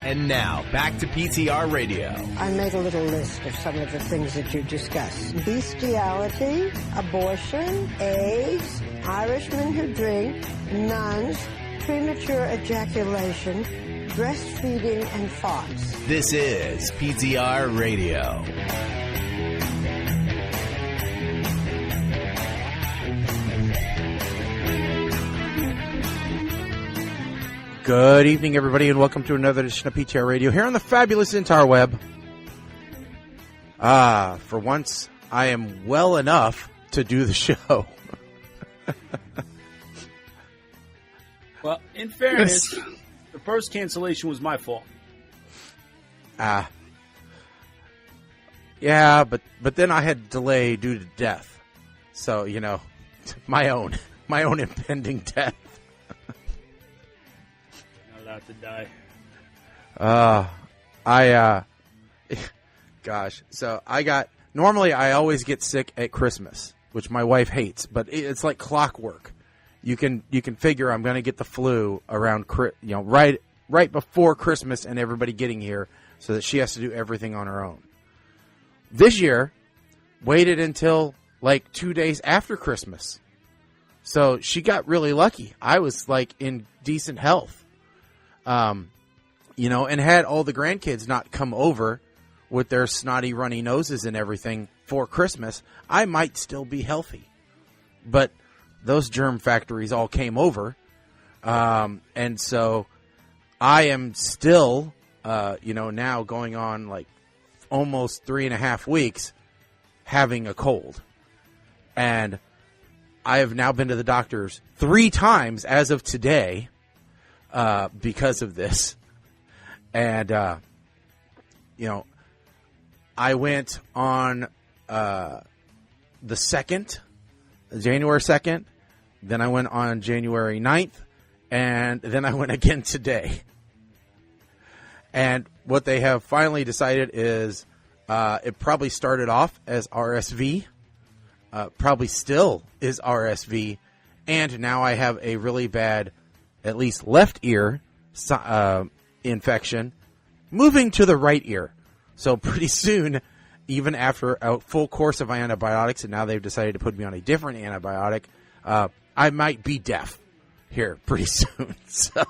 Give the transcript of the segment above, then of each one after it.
And now, back to PTR Radio. I made a little list of some of the things that you discussed. Bestiality, abortion, AIDS, Irishmen who drink, nuns, premature ejaculation, breastfeeding, and farts. This is PTR Radio. Good evening, everybody, and welcome to another edition of PTR Radio here on the fabulous interweb. For once, I am well enough to do the show. Well, in fairness, the first cancellation was my fault. Yeah, but then I had delay due to death. So, you know, my own impending death. Not allowed to die. Gosh. So normally I always get sick at Christmas, which my wife hates, but it's like clockwork. You can figure I'm going to get the flu around, right before Christmas and everybody getting here, so that she has to do everything on her own. This year, waited until like 2 days after Christmas. So she got really lucky. I was like in decent health. And had all the grandkids not come over with their snotty, runny noses and everything for Christmas, I might still be healthy. But those germ factories all came over. And so I am still, now going on like almost 3.5 weeks having a cold. And I have now been to the doctors 3 times as of today. Because of this. And, I went on the 2nd, January 2nd, then I went on January 9th, and then I went again today. And what they have finally decided is it probably started off as RSV, probably still is RSV, and now I have a really bad at least left ear infection, moving to the right ear. So pretty soon, even after a full course of antibiotics, and now they've decided to put me on a different antibiotic, I might be deaf here pretty soon. So,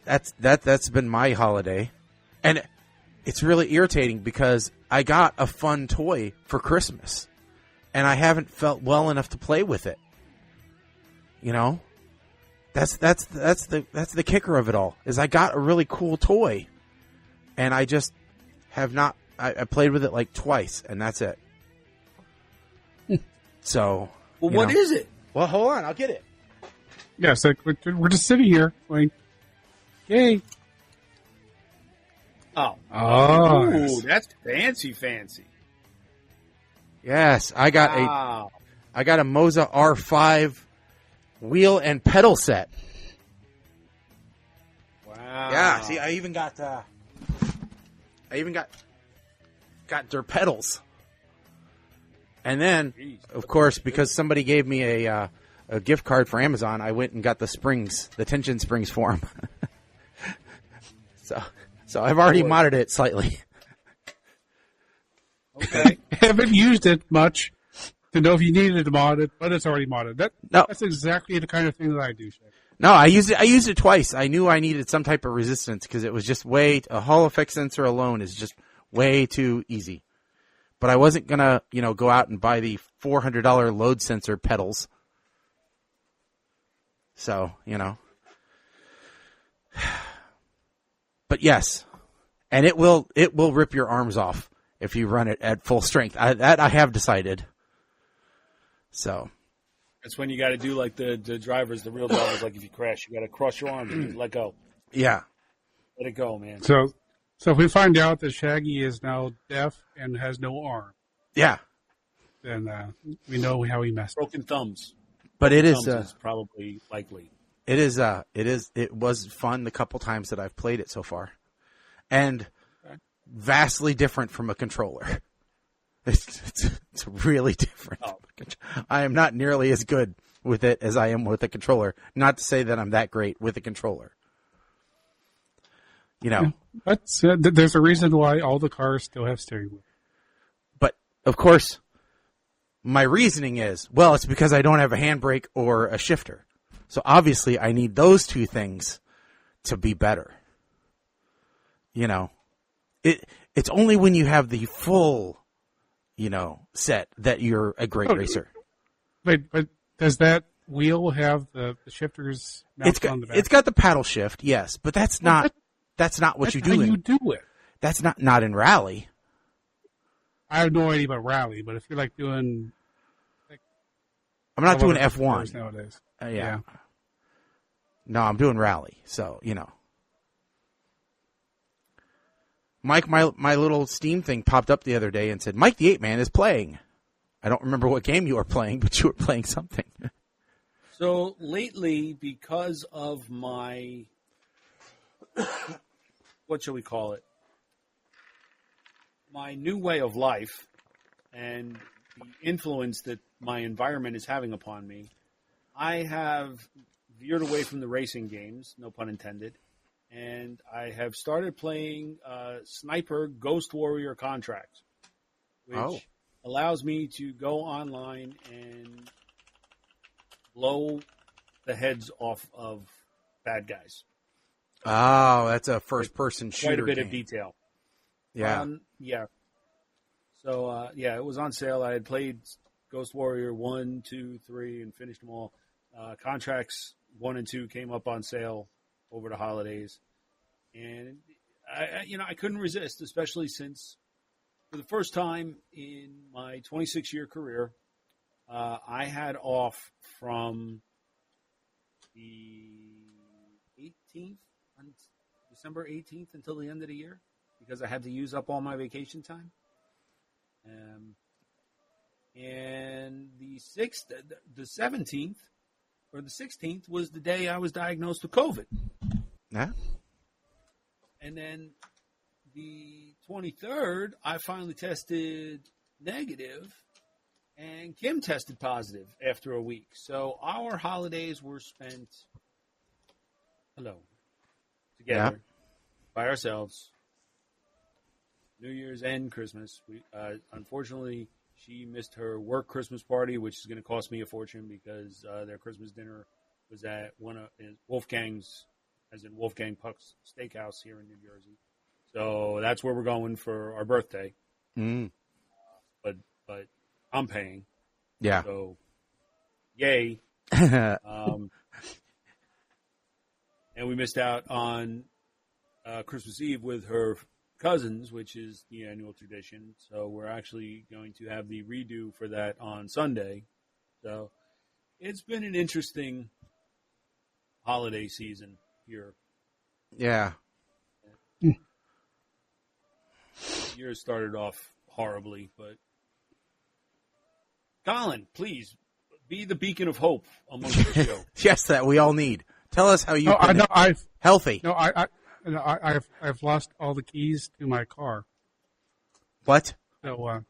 that's been my holiday. And it's really irritating because I got a fun toy for Christmas. And I haven't felt well enough to play with it. That's the kicker of it all. Is I got a really cool toy, and I just have not. I played with it like twice, and that's it. So, what is it? Well, hold on, I'll get it. Yeah, so we're just sitting here going, "Yay!" Oh, nice. That's fancy. Yes, I got a Moza R5 wheel and pedal set. Wow. Yeah, see, I even got their pedals. And then, of course, because somebody gave me a gift card for Amazon, I went and got the tension springs for them. So I've already modded it slightly. Okay. Haven't used it much to know if you needed to mod it, but it's already modded. That's exactly the kind of thing that I do, Shaggy. No, I used it twice. I knew I needed some type of resistance because it was just a Hall effect sensor alone is just way too easy. But I wasn't gonna, go out and buy the $400 load sensor pedals. So, But yes, and it will rip your arms off if you run it at full strength. I have decided. So that's when you got to do like the real drivers. Like if you crash, you got to cross your arms and let go. Yeah, let it go, man. So if we find out that Shaggy is now deaf and has no arm, yeah, then we know how he messed. Broken thumbs. But it is probably likely. It was fun the couple times that I've played it so far, and vastly different from a controller. It's really different. Oh. I am not nearly as good with it as I am with a controller. Not to say that I'm that great with a controller. You know. Yeah, there's a reason why all the cars still have steering wheel. But, of course, my reasoning is, well, it's because I don't have a handbrake or a shifter. So obviously I need those two things to be better. You know, it's only when you have the full, you know, set that you're a great racer. But does that wheel have the shifters mounted on the back? It's got the paddle shift, yes, but that's not what you do. How you do it. That's not in rally. I have no idea about rally, but if you're like doing, I'm not doing F1 nowadays. Yeah. No, I'm doing rally. So, you know. Mike, my little Steam thing popped up the other day and said, Mike the 8-Man is playing. I don't remember what game you were playing, but you were playing something. So lately, because of my, what shall we call it? My new way of life and the influence that my environment is having upon me, I have veered away from the racing games, no pun intended, and I have started playing Sniper Ghost Warrior Contracts, which allows me to go online and blow the heads off of bad guys. Oh, that's a first-person shooter. Quite a bit game. of detail. Yeah. Yeah. So, it was on sale. I had played Ghost Warrior 1, 2, 3, and finished them all. Contracts 1 and 2 came up on sale over the holidays. And, I couldn't resist, especially since for the first time in my 26-year career, I had off from the 18th, December 18th until the end of the year because I had to use up all my vacation time. And the 17th or the 16th was the day I was diagnosed with COVID. Yeah. And then the 23rd, I finally tested negative, and Kim tested positive after a week. So our holidays were spent together by ourselves. New Year's and Christmas. We unfortunately, she missed her work Christmas party, which is going to cost me a fortune because their Christmas dinner was at one of Wolfgang's, as in Wolfgang Puck's Steakhouse here in New Jersey. So that's where we're going for our birthday. Mm. But I'm paying. Yeah. So, yay. And we missed out on Christmas Eve with her cousins, which is the annual tradition. So we're actually going to have the redo for that on Sunday. So it's been an interesting holiday season here. Yeah. The year started off horribly, but Colin, please be the beacon of hope amongst the show. Yes, that we all need. Tell us how you've been healthy. No, I've lost all the keys to my car. What? So,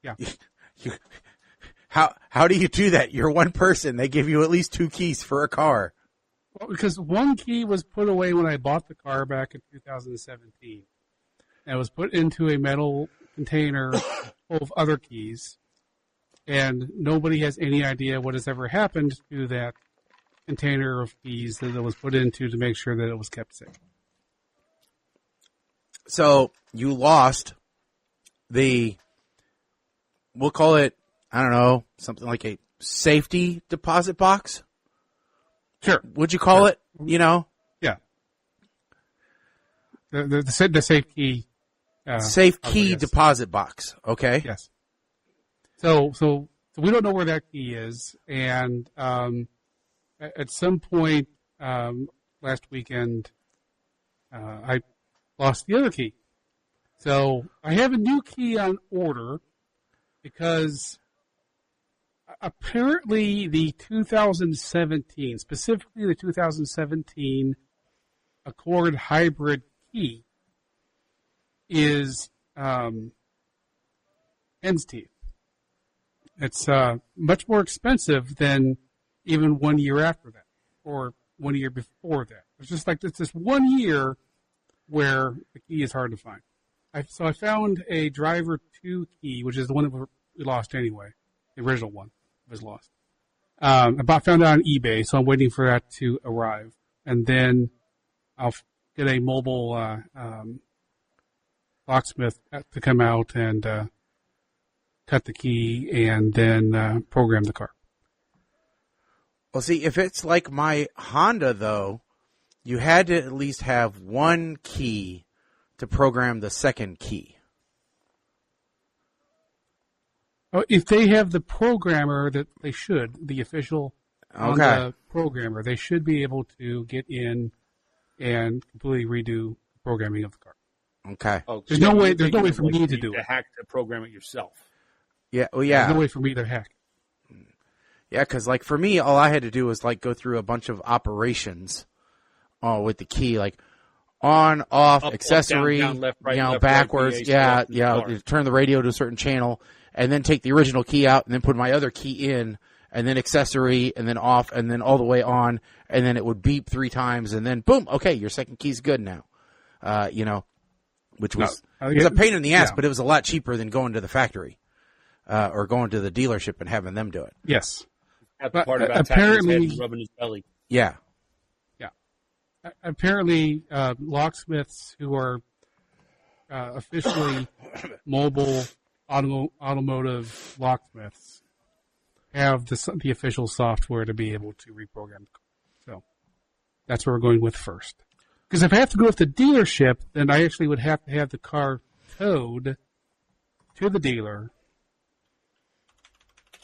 yeah. How do you do that? You're one person. They give you at least 2 keys for a car. Well, because one key was put away when I bought the car back in 2017. And it was put into a metal container full of other keys. And nobody has any idea what has ever happened to that container of keys that it was put into to make sure that it was kept safe. So you lost we'll call it, I don't know, something like a safety deposit box? Sure. Would you call it, you know? Yeah. The safe key. Safe key deposit box, okay? Yes. So we don't know where that key is, and at some point last weekend, I lost the other key. So I have a new key on order because apparently the 2017, specifically the 2017 Accord hybrid key is hen's teeth. It's much more expensive than even 1 year after that, or 1 year before that. It's just like it's this 1 year where the key is hard to find. So I found a driver 2 key, which is the one that we lost anyway. The original one was lost. I found it on eBay, so I'm waiting for that to arrive. And then I'll get a mobile locksmith to come out and cut the key and then program the car. Well, see, if it's like my Honda, though, you had to at least have one key to program the second key. Oh, if they have the programmer that they should, the official on the programmer, they should be able to get in and completely redo the programming of the car. Okay. Oh, There's no way for me to do it. Hack to program it yourself. Yeah. Well, yeah. There's no way for me to hack. Yeah, because like for me, all I had to do was like go through a bunch of operations with the key, like on, off, Up, accessory, down, left, right, left, backwards. right, Turn the radio to a certain channel, and then take the original key out, and then put my other key in, and then accessory, and then off, and then all the way on, and then it would beep 3 times, and then boom, okay, your second key's good now. Which was it was a pain in the ass, but it was a lot cheaper than going to the factory or going to the dealership and having them do it. Yes. The part about apparently his head and rubbing his belly. Yeah. Yeah. Apparently, locksmiths who are officially mobile automotive locksmiths have the official software to be able to reprogram the car. So that's what we're going with first. Because if I have to go with the dealership, then I actually would have to have the car towed to the dealer.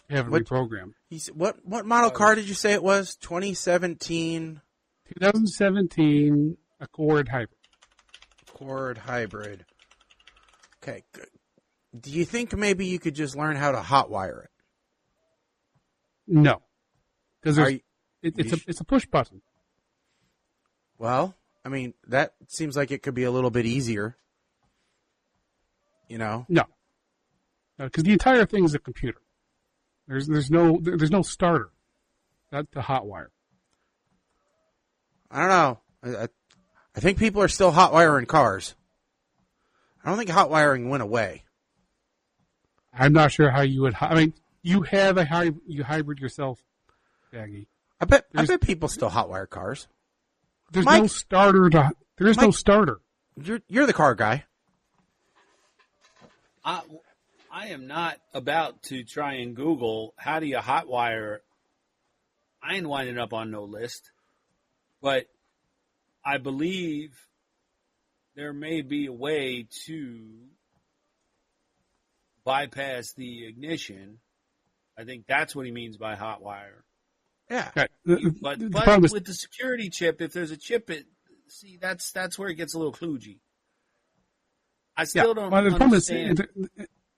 Have it reprogrammed. What model car did you say it was? 2017? 2017 Accord Hybrid. Accord Hybrid. Okay, good. Do you think maybe you could just learn how to hotwire it? No. Because it's a push button. Well, I mean, that seems like it could be a little bit easier. You know? No. Because the entire thing is a computer. There's no starter. That's the hot wire. I don't know. I think people are still hot wiring cars. I don't think hot wiring went away. I'm not sure how you would. I mean, you have you hybrid yourself, Shaggy. I bet people still hot wire cars. There's Mike, no starter. There is no starter. You're the car guy. I am not about to try and Google how do you hotwire. I ain't winding up on no list, but I believe there may be a way to bypass the ignition. I think that's what he means by hotwire. Yeah, okay. But with the security chip, if there's a chip, that's where it gets a little kludgy. I still don't understand.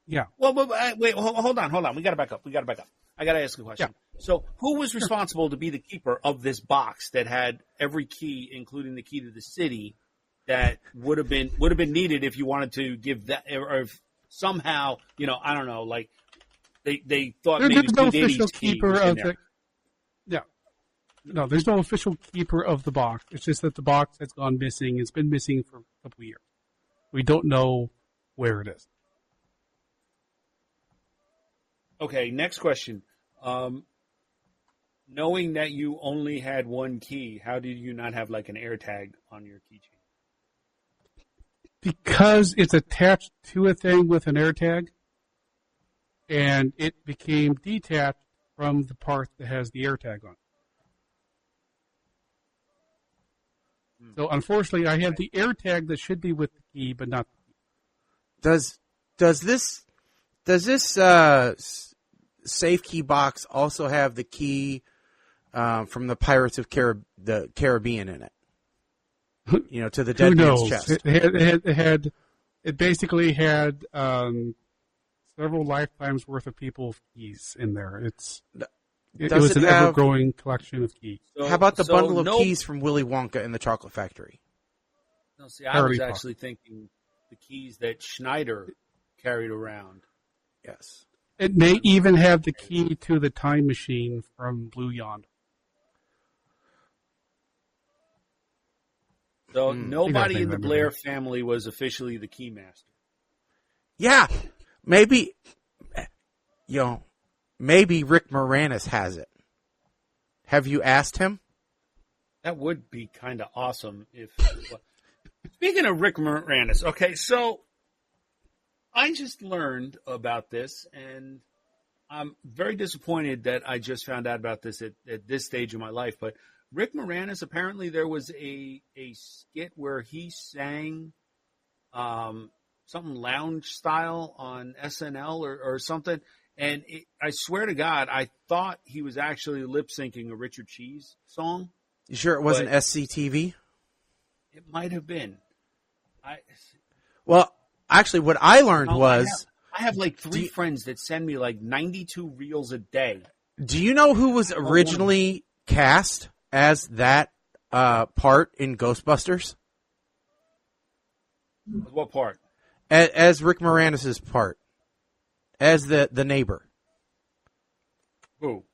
Yeah. Well, wait, hold on. We got to back up. I got to ask a question. Yeah. So who was responsible to be the keeper of this box that had every key, including the key to the city, that would have been needed if you wanted to give that, or if somehow, I don't know, like they thought maybe there's no Pete official Davies' key keeper was in of there. the. Yeah. No, there's no official keeper of the box. It's just that the box has gone missing. It's been missing for a couple of years. We don't know where it is. Okay, next question. Knowing that you only had one key, how did you not have like an AirTag on your keychain? Because it's attached to a thing with an AirTag, and it became detached from the part that has the AirTag on. So unfortunately, I have the AirTag that should be with the key, but not the key. Does this safe key box also have the key from the Pirates of the Caribbean in it? To the dead man's chest. It basically had several lifetimes worth of people's keys in there. It was an ever-growing collection of keys. How about the bundle of keys from Willy Wonka and the Chocolate Factory? No, see, I was actually thinking the keys that Schneider carried around. Yes. It may even have the key to the time machine from Blue Yonder. So I nobody think I in the remember Blair that. family was officially the Keymaster. Yeah, maybe, maybe Rick Moranis has it. Have you asked him? That would be kind of awesome if. Speaking of Rick Moranis, okay, so I just learned about this, and I'm very disappointed that I just found out about this at this stage of my life. But Rick Moranis, apparently there was a skit where he sang something lounge style on SNL or something. And I swear to God, I thought he was actually lip syncing a Richard Cheese song. You sure it wasn't But- SCTV? It might have been. Well, actually, what I learned No, was, I have like three friends that send me like 92 reels a day. do you know who was originally cast as that part in Ghostbusters? What part? As Rick Moranis' part. As the neighbor. Who?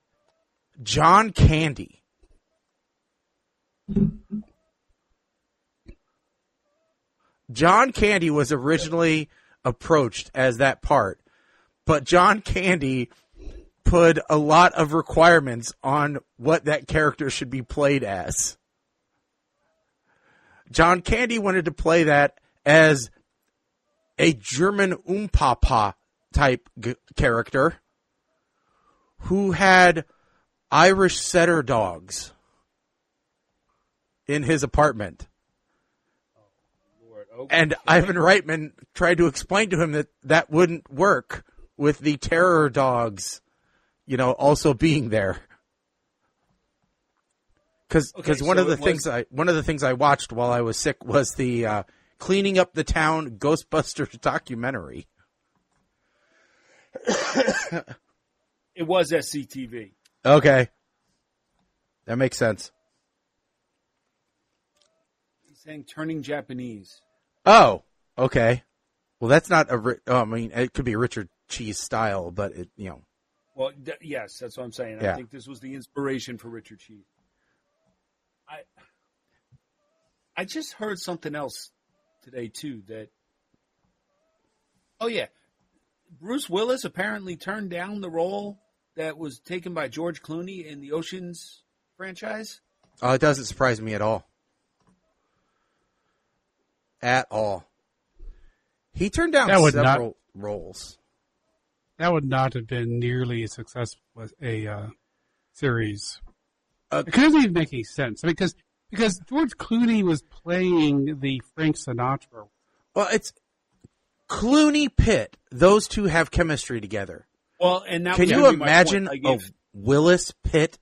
John Candy. John Candy was originally approached as that part, but John Candy put a lot of requirements on what that character should be played as. John Candy wanted to play that as a German Umpapa type character who had Irish setter dogs in his apartment. Lord, okay. And Ivan Reitman tried to explain to him that that wouldn't work with the terror dogs, also being there. Because one of the things I watched while I was sick was the Cleaning Up the Town Ghostbusters documentary. It was SCTV. Okay, that makes sense. He's saying turning Japanese. Oh, okay. Well, that's not it could be a Richard Cheese style, but Well, yes, that's what I'm saying. Yeah. I think this was the inspiration for Richard Cheese. I just heard something else today too. Bruce Willis apparently turned down the role that was taken by George Clooney in the Oceans franchise. Oh, it doesn't surprise me at all. At all. He turned down several roles. That would not have been nearly as successful as a series. It doesn't even make any sense because George Clooney was playing the Frank Sinatra. Well, it's Clooney Pitt. Those two have chemistry together. Well, and that Can was you gonna be my imagine point. a Willis Pitt,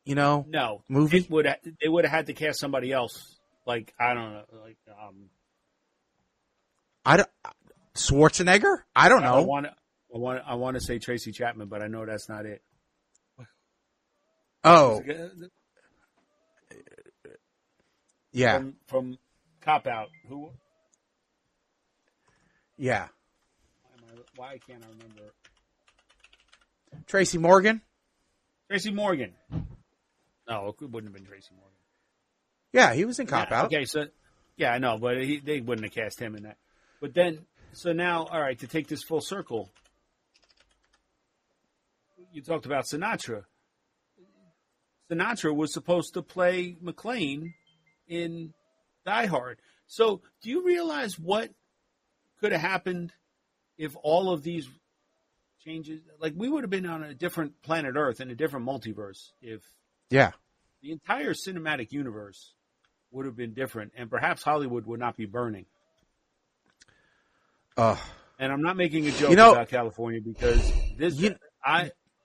no movie? They would have had to cast somebody else. Like I don't know, Schwarzenegger? I don't know. I want to say Tracy Chapman, but I know that's not it. Oh, yeah, From Cop Out. Who? yeah. Why can't I remember? Tracy Morgan? Tracy Morgan. No, it wouldn't have been Tracy Morgan. Yeah, he was in Cop Out. Okay, so I know, but they wouldn't have cast him in that. But then, so now, all right, to take this full circle, you talked about Sinatra. Sinatra was supposed to play McClane in Die Hard. So, do you realize what could have happened if all of these changes, like we would have been on a different planet Earth in a different multiverse if Yeah. the entire cinematic universe would have been different, and perhaps Hollywood would not be burning. And I'm not making a joke about California because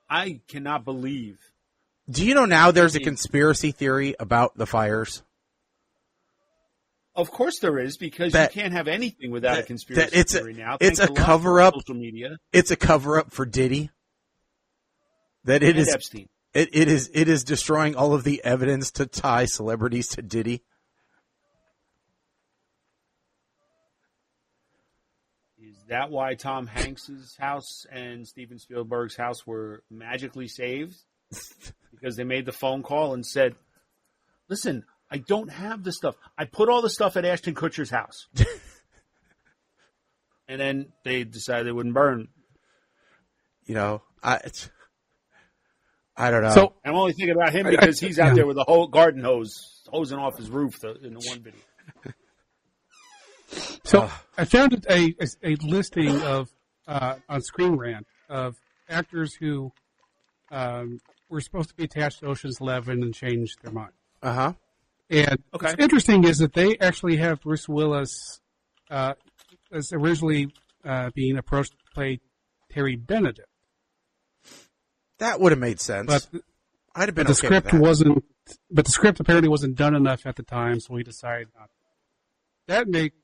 I cannot believe. Do you know now there's a conspiracy theory about the fires? Of course there is, because you can't have anything without a conspiracy theory now. It's a cover-up. Social media. It's a cover-up for Diddy. That it is Epstein. It is destroying all of the evidence to tie celebrities to Diddy. Is that why Tom Hanks's house and Steven Spielberg's house were magically saved? Because they made the phone call and said, listen, I don't have the stuff. I put all the stuff at Ashton Kutcher's house. And then they decided they wouldn't burn. You know, I don't know. So I'm only thinking about him because he's out there with a whole garden hose hosing off his roof in the one video. So I found a listing of on Screen Rant of actors who were supposed to be attached to Ocean's 11 and changed their mind. Uh-huh. And what's interesting is that they actually have Bruce Willis as originally being approached to play Terry Benedict. That would have made sense. But I'd have been the okay script with that. wasn't. But the script apparently wasn't done enough at the time, so we decided not. That makes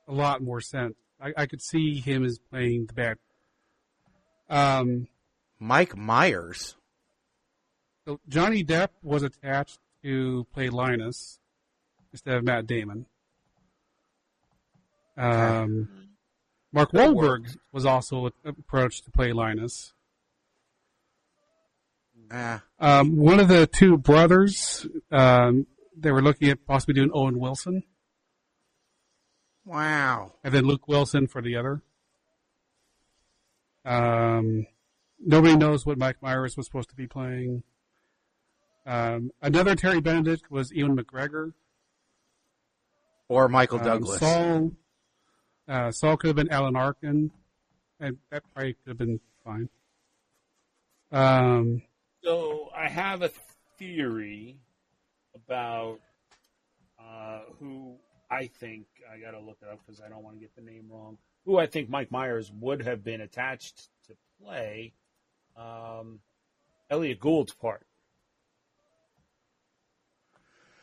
a lot more sense. I could see him as playing the bad. Mike Myers. So Johnny Depp was attached to play Linus instead of Matt Damon. Mark Wahlberg was also approached to play Linus. One of the two brothers, they were looking at possibly doing Owen Wilson. Wow. And then Luke Wilson for the other. Nobody knows what Mike Myers was supposed to be playing. Another Terry Benedict was Ewan McGregor. Or Michael Douglas. Saul could have been Alan Arkin, and that probably could have been fine. So I have a theory about who I think, I got to look it up because I don't want to get the name wrong, who I think Mike Myers would have been attached to play Elliot Gould's part.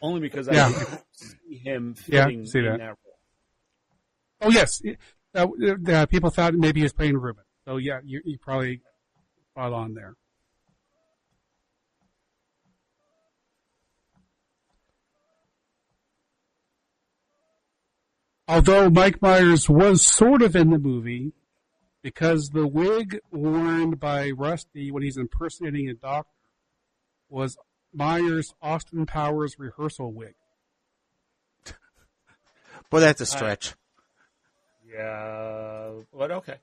Only because I can see him fitting in that role. Oh, yes. People thought maybe he was playing Ruben. So, yeah, you probably spot on there. Although Mike Myers was sort of in the movie, because the wig worn by Rusty when he's impersonating a doctor was Myers' Austin Powers rehearsal wig. Well, that's a stretch. Yeah, but okay.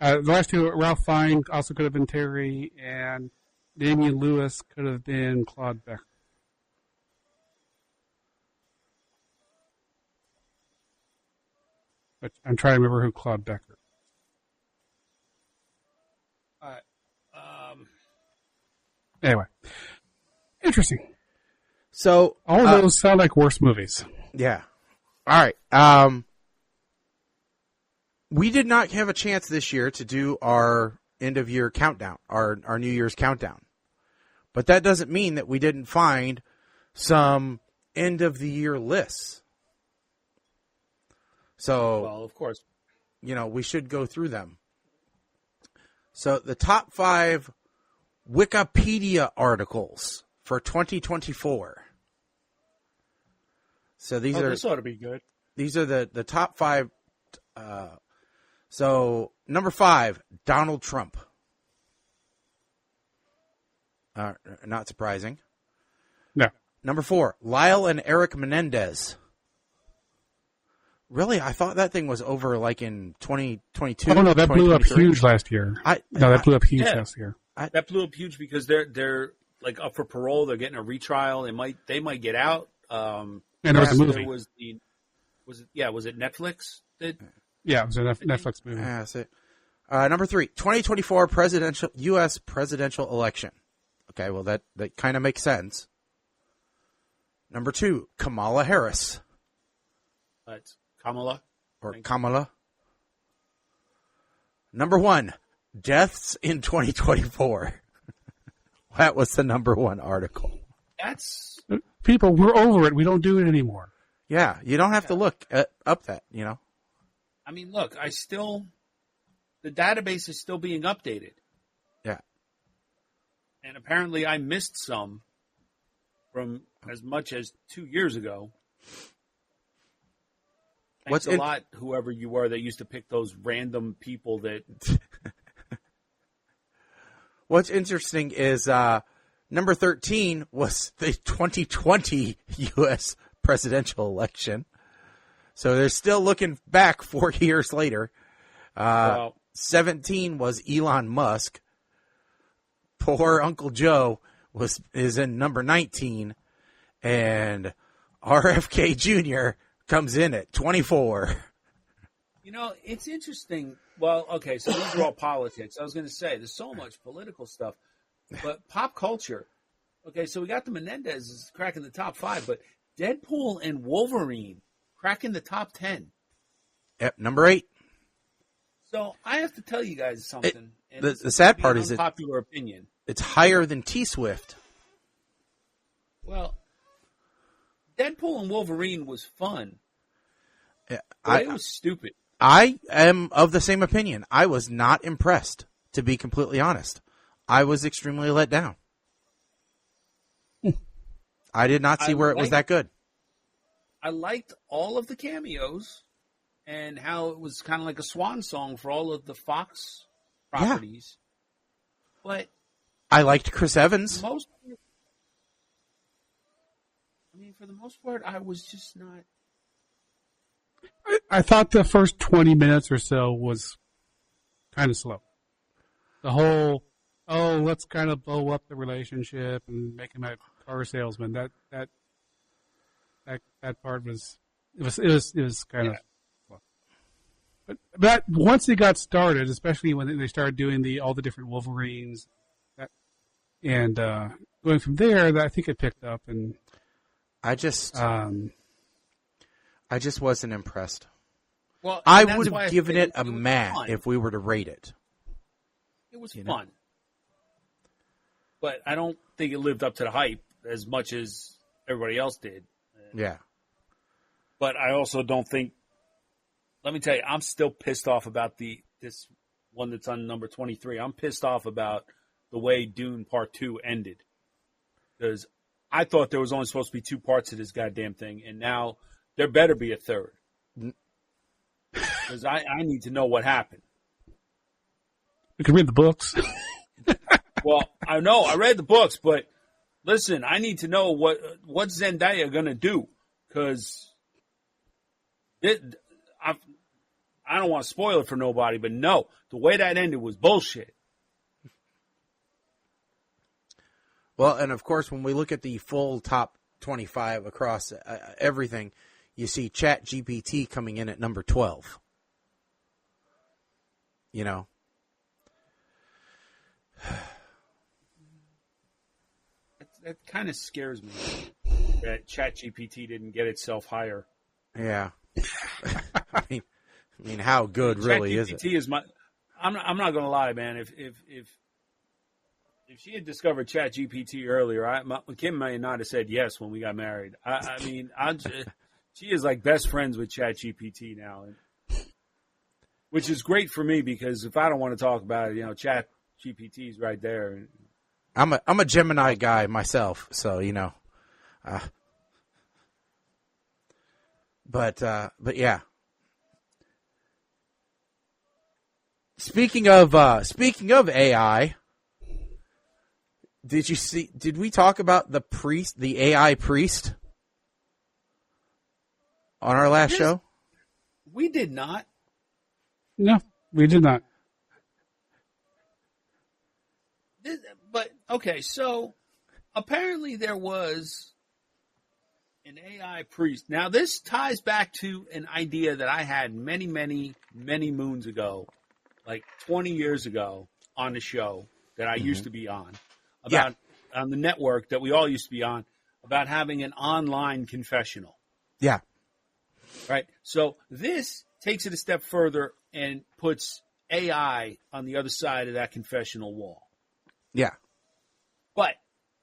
The last two, Ralph Fiennes also could have been Terry, and Damian Lewis could have been Claude Becker. But I'm trying to remember who Claude Becker is. Anyway. Interesting. So all of those sound like worse movies. Yeah. All right. We did not have a chance this year to do our end of year countdown, our New Year's countdown. But that doesn't mean that we didn't find some end of the year lists. So, well, of course, we should go through them. So the top 5 Wikipedia articles for 2024. So this ought to be good. These are the top 5. So number 5, Donald Trump. Not surprising. No. Number 4, Lyle and Eric Menendez. Really? I thought that thing was over like in 2022. Oh, no, that blew up huge last year. That blew up huge last year. That blew up huge because they're like up for parole. They're getting a retrial. They might get out. And there was a movie. Was it Netflix? Yeah, it was a Netflix movie. Yeah, that's it. Number 3, 2024 U.S. presidential election. Okay, well, that kind of makes sense. Number 2, Kamala Harris. Kamala. Or Kamala. Number 1, deaths in 2024. That was the number 1 article. People, we're over it. We don't do it anymore. Yeah, you don't have to look up that, I mean, look, the database is still being updated. Yeah. And apparently I missed some from as much as 2 years ago. Thanks a lot, whoever you were that used to pick those random people that... What's interesting is Number 13 was the 2020 U.S. presidential election. So they're still looking back 4 years later. 17 was Elon Musk. Poor Uncle Joe is in number 19. And RFK Jr. comes in at 24. You know, it's interesting. Well, okay, so these are all politics. I was going to say, there's so much political stuff. But pop culture. Okay, so we got the Menendez cracking the top 5, but Deadpool and Wolverine cracking the top 10. Yep, number 8. So I have to tell you guys something. The sad part is unpopular opinion. It's higher than T-Swift. Well, Deadpool and Wolverine was fun. Yeah, it was stupid. I am of the same opinion. I was not impressed, to be completely honest. I was extremely let down. I did not see where it was that good. I liked all of the cameos and how it was kind of like a swan song for all of the Fox properties. Yeah. But I liked Chris Evans. For the most part, I was just not. I thought the first 20 minutes or so was kind of slow. The whole, let's kind of blow up the relationship and make him a car salesman. That part was kind of. But once it got started, especially when they started doing all the different Wolverines, and going from there, I think it picked up. And I just wasn't impressed. Well, I would have given it a meh if we were to rate it. It was fun. But I don't think it lived up to the hype as much as everybody else did. Yeah. But I also don't think, let me tell you, I'm still pissed off about this one that's on number 23. I'm pissed off about the way Dune Part 2 ended. Because I thought there was only supposed to be 2 parts to this goddamn thing, and now there better be a third. Because I need to know what happened. You can read the books. Well, I know. I read the books, but listen, I need to know what's Zendaya going to do. Because I don't want to spoil it for nobody, but no, the way that ended was bullshit. Well, and of course, when we look at the full top 25 across everything, you see ChatGPT coming in at number 12. You know. That kind of scares me that ChatGPT didn't get itself higher. Yeah. I mean, how good really is it? ChatGPT is my. I'm not going to lie, man. If she had discovered ChatGPT earlier, Kim may not have said yes when we got married. She is like best friends with ChatGPT now, which is great for me because if I don't want to talk about it, ChatGPT is right there. I'm a Gemini guy myself, so But yeah. Speaking of AI, did we talk about the AI priest on our last show? We did not. No, we did not. But, okay, so apparently there was an AI priest. Now, this ties back to an idea that I had many, many, many moons ago, like 20 years ago on the show that I used to be on, on the network that we all used to be on, about having an online confessional. Yeah. Right? So this takes it a step further and puts AI on the other side of that confessional wall. Yeah. But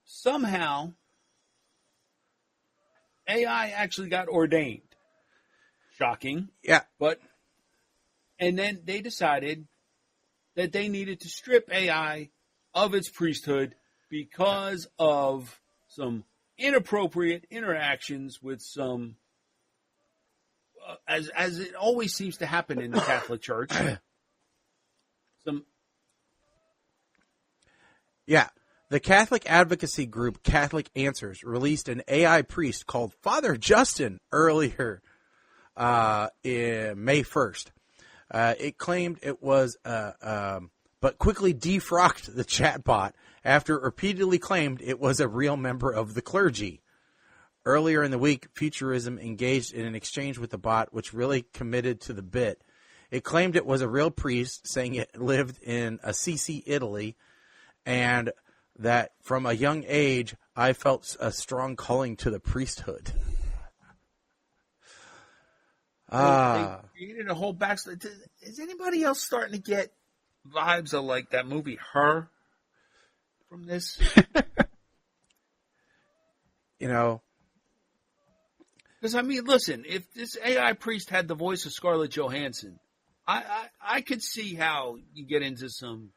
somehow AI actually got ordained. Shocking. Yeah. And then they decided that they needed to strip AI of its priesthood because of some inappropriate interactions with some, as it always seems to happen in the Catholic Church. Yeah. The Catholic advocacy group Catholic Answers released an AI priest called Father Justin earlier in May 1st. It claimed it was, but quickly defrocked the chatbot after it repeatedly claimed it was a real member of the clergy. Earlier in the week, Futurism engaged in an exchange with the bot, which really committed to the bit. It claimed it was a real priest, saying it lived in Assisi, Italy, and that from a young age, I felt a strong calling to the priesthood. They created a whole backstory. Is anybody else starting to get vibes of like that movie Her from this? You know. Because, I mean, listen, if this AI priest had the voice of Scarlett Johansson, I could see how you get into some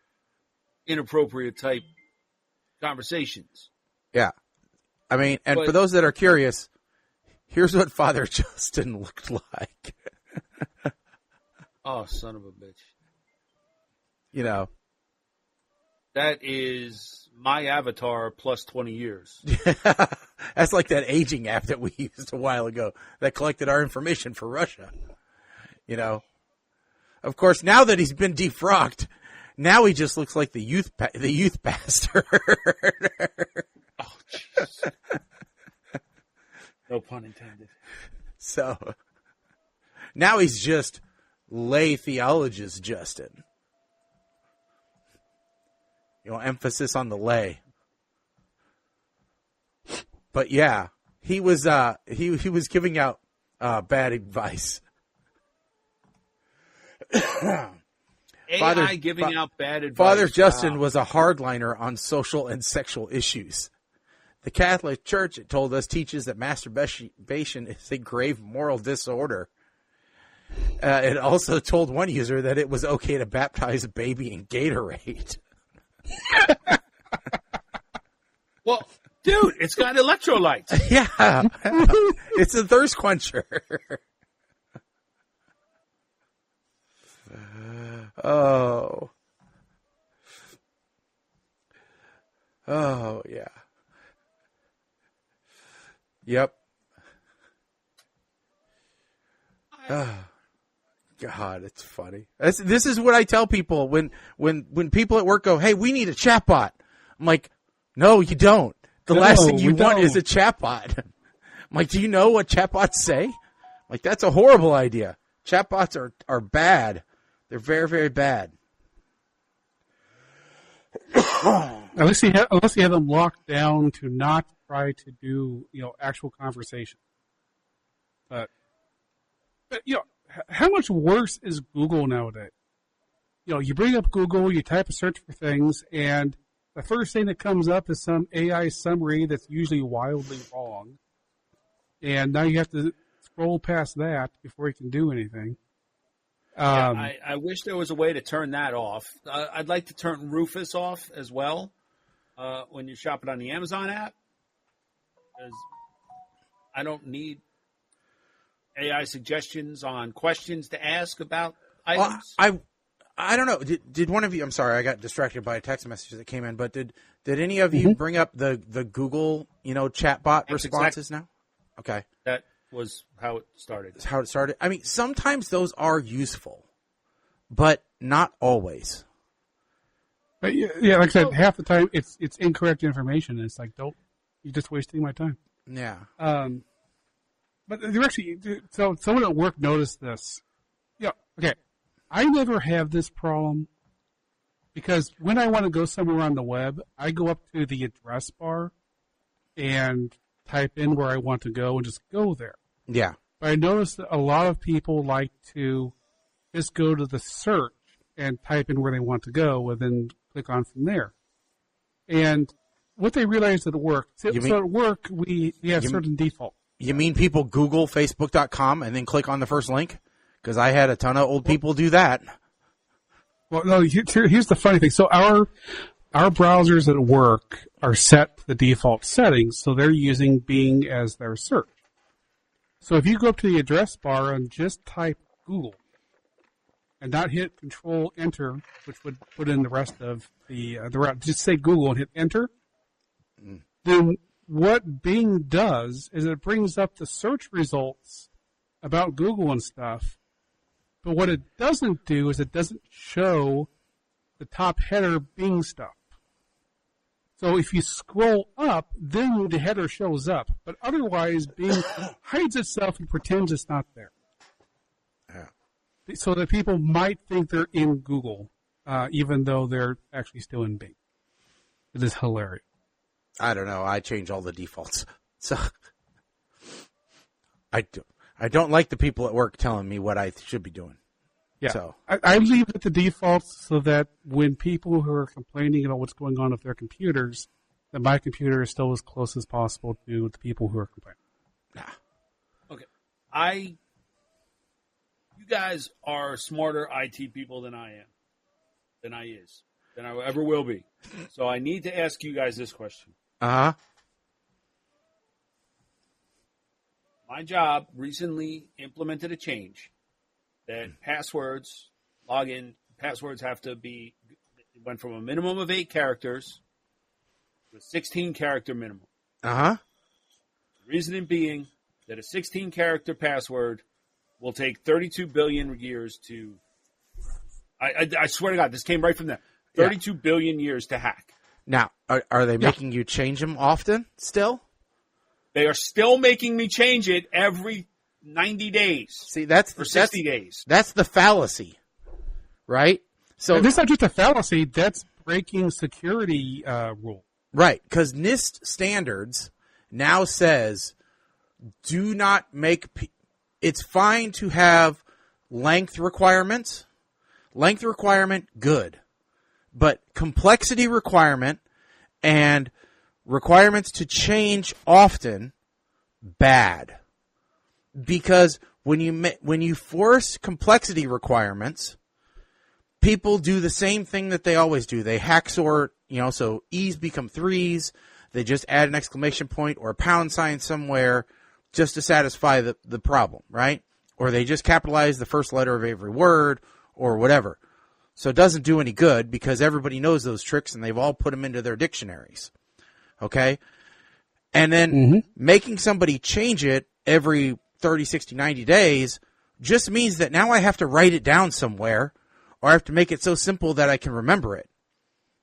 inappropriate type conversations. Yeah. I mean, and for those that are curious, here's what Father Justin looked like. Oh, son of a bitch. You know. That is my avatar plus 20 years. That's like that aging app that we used a while ago that collected our information for Russia. You know. Of course, now that he's been defrocked, now he just looks like the youth pastor. Oh, jeez. No pun intended. So, now he's just lay theologist Justin. You know, emphasis on the lay. But yeah, he was he was giving out bad advice. AI giving out bad advice. Father Justin was a hardliner on social and sexual issues. The Catholic Church, it told us, teaches that masturbation is a grave moral disorder. It also told one user that it was okay to baptize a baby in Gatorade. Well, dude, it's got electrolytes. Yeah. It's a thirst quencher. Oh, yeah. Yep. Oh, God, it's funny. This is what I tell people when people at work go, "Hey, we need a chatbot." I'm like, "No, you don't. The last thing you want is a chatbot." I'm like, "Do you know what chatbots say?" I'm like, that's a horrible idea. Chatbots are bad. They're very, very bad. Unless you have them locked down to not try to do, actual conversation. But how much worse is Google nowadays? You bring up Google, you type a search for things, and the first thing that comes up is some AI summary that's usually wildly wrong. And now you have to scroll past that before you can do anything. I wish there was a way to turn that off. I'd like to turn Rufus off as well when you're shopping on the Amazon app. Because I don't need AI suggestions on questions to ask about items. I don't know. Did one of you? I'm sorry, I got distracted by a text message that came in. But did any of you bring up the Google chatbot responses now? Okay, that was how it started. That's how it started. I mean, sometimes those are useful, but not always. But yeah, like I said, half the time it's incorrect information. And it's like, you're just wasting my time. Yeah. But they're actually, so someone at work noticed this. Yeah. Okay. I never have this problem because when I want to go somewhere on the web, I go up to the address bar and type in where I want to go and just go there. Yeah. But I noticed that a lot of people like to just go to the search and type in where they want to go and then click on from there. And what they realized at work, so at work, we have certain default. You mean people Google Facebook.com and then click on the first link? Because I had a ton of old people do that. Well, no, here's the funny thing. So our browsers at work are set to the default settings, so they're using Bing as their search. So if you go up to the address bar and just type Google and not hit Control Enter, which would put in the rest of the route, just say Google and hit Enter, then what Bing does is it brings up the search results about Google and stuff, but what it doesn't do is it doesn't show the top header Bing stuff. So if you scroll up, then the header shows up, but otherwise Bing hides itself and pretends it's not there. Yeah. So that people might think they're in Google, even though they're actually still in Bing. It is hilarious. I don't know. I change all the defaults. So I don't like the people at work telling me what I should be doing. Yeah. So I leave it the defaults so that when people who are complaining about what's going on with their computers, that my computer is still as close as possible to the people who are complaining. nah. Okay. You guys are smarter IT people than I am, than I ever will be. So I need to ask you guys this question. Uh-huh. My job recently implemented a change that passwords, login passwords have to be, it went from a minimum of 8 characters to a 16-character minimum. Uh-huh. The reasoning being that a 16-character password will take 32 billion years to, I swear to God, this came right from them, 32 billion years to hack. Now, are they making you change them often still? They are still making me change it every 90 days. See, that's or 60 days. That's the fallacy, right? So And this is not just a fallacy, that's breaking security rule. right, because NIST standards now says do not make. It's fine to have length requirements. Length requirement, good. But complexity requirement and requirements to change often, bad. Because when you force complexity requirements, people do the same thing that they always do. They hack sort, so E's become 3's. They just add an exclamation point or a pound sign somewhere just to satisfy the problem, right? Or they just capitalize the first letter of every word or whatever. So it doesn't do any good because everybody knows those tricks and they've all put them into their dictionaries. Okay? And then making somebody change it every 30, 60, 90 days just means that now I have to write it down somewhere or I have to make it so simple that I can remember it.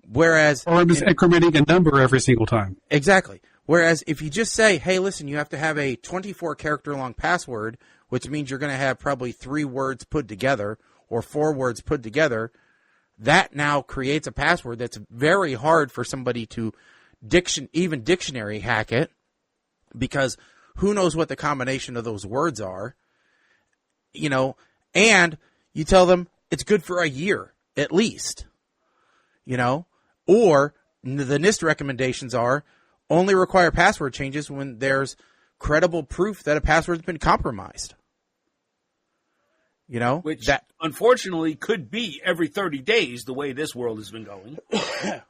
Whereas... Or I'm just incrementing a number every single time. Exactly. Whereas if you just say, hey, listen, you have to have a 24-character long password, which means you're going to have probably 3 words put together or 4 words put together, that now creates a password that's very hard for somebody to even dictionary hack it, because who knows what the combination of those words are, and you tell them it's good for a year at least, or the NIST recommendations are only require password changes when there's credible proof that a password's been compromised. Which unfortunately could be every 30 days the way this world has been going.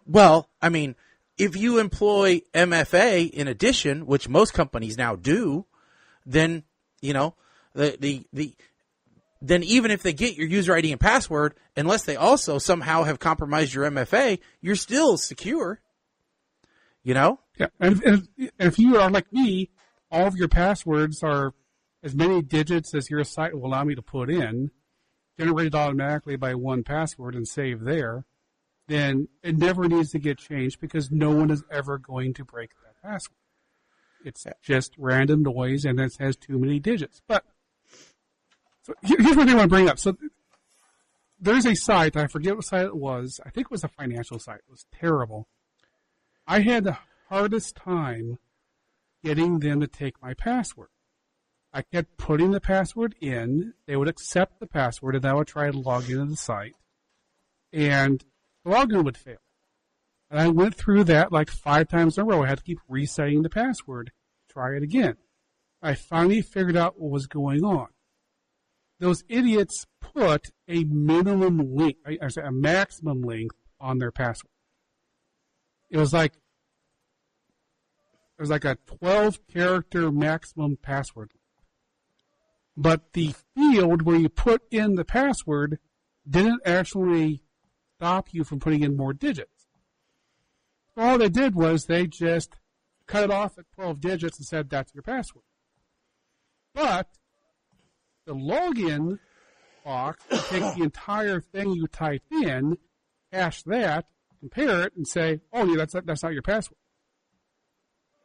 Well, I mean, if you employ MFA in addition, which most companies now do, then, then even if they get your user ID and password, unless they also somehow have compromised your MFA, you're still secure. Yeah, and if you are like me, all of your passwords are as many digits as your site will allow me to put in, generated automatically by one password and saved there, then it never needs to get changed because no one is ever going to break that password. It's just random noise and it has too many digits. But so here's what I want to bring up. So there's a site, I forget what site it was. I think it was a financial site. It was terrible. I had the hardest time getting them to take my password. I kept putting the password in. They would accept the password, and I would try to log into the site. And the login would fail. And I went through that like 5 times in a row. I had to keep resetting the password. Try it again. I finally figured out what was going on. Those idiots put a minimum length, a maximum length on their password. It was like a 12-character maximum password. But the field where you put in the password didn't actually stop you from putting in more digits. all they did was they just cut it off at 12 digits and said that's your password. But the login box will take the entire thing you typed in, hash that, compare it, and say, oh, yeah, that's not your password.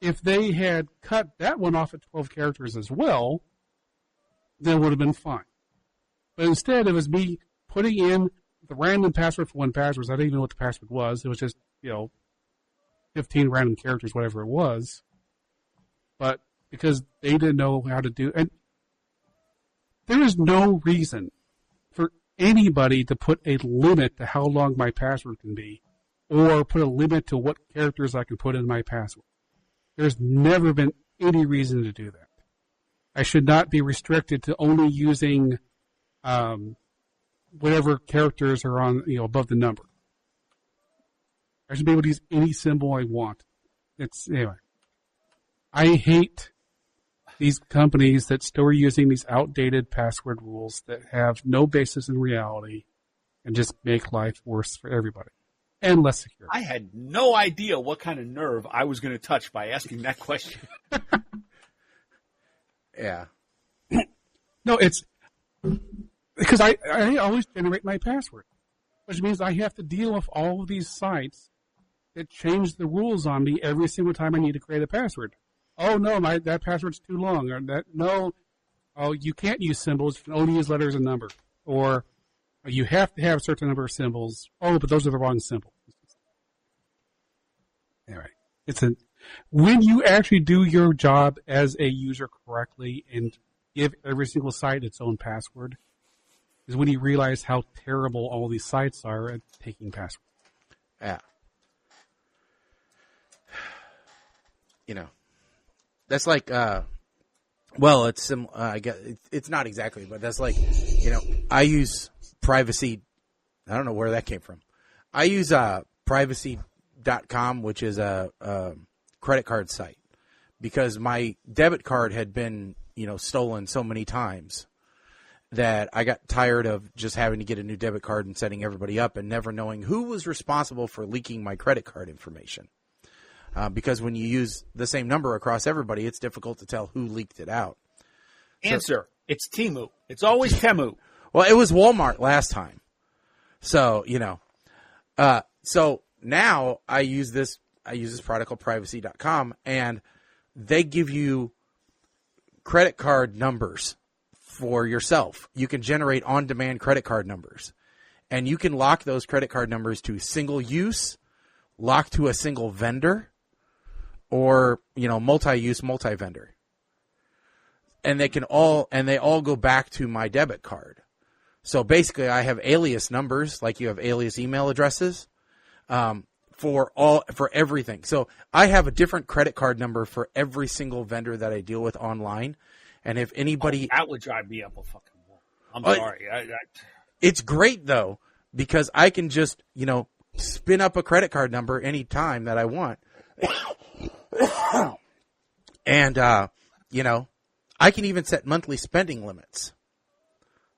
If they had cut that one off at 12 characters as well, then it would have been fine. But instead, it was me putting in the random password for one password. I didn't even know what the password was. It was just, 15 random characters, whatever it was. But because they didn't know how to do, and there is no reason for anybody to put a limit to how long my password can be, or put a limit to what characters I can put in my password. There's never been any reason to do that. I should not be restricted to only using whatever characters are on, above the number. I should be able to use any symbol I want. Anyway. I hate these companies that still are using these outdated password rules that have no basis in reality and just make life worse for everybody and less secure. I had no idea what kind of nerve I was going to touch by asking that question. Yeah. No, it's because I always generate my password, which means I have to deal with all of these sites that change the rules on me every single time I need to create a password. Oh no, that password's too long, or you can't use symbols, you can only use letters and numbers, or you have to have a certain number of symbols. Oh, but those are the wrong symbols. Anyway, when you actually do your job as a user correctly and give every single site its own password, is when you realize how terrible all these sites are at taking passwords. Yeah. That's like, it's I guess it's not exactly, but that's like, I use privacy. I don't know where that came from. I use privacy.com, which is a credit card site, because my debit card had been, stolen so many times that I got tired of just having to get a new debit card and setting everybody up and never knowing who was responsible for leaking my credit card information. Because when you use the same number across everybody, it's difficult to tell who leaked it out. Answer. It's Temu. It's always Temu. Well, it was Walmart last time. So, so now I use this product called privacy.com, and they give you credit card numbers for yourself. You can generate on-demand credit card numbers, and you can lock those credit card numbers to single use, lock to a single vendor, or, multi-use, multi-vendor. And they all go back to my debit card. So basically I have alias numbers, like you have alias email addresses, for everything. So I have a different credit card number for every single vendor that I deal with online. And if anybody... that would drive me up a fucking wall. I'm sorry. It's great, though, because I can just, spin up a credit card number any time that I want. And, I can even set monthly spending limits.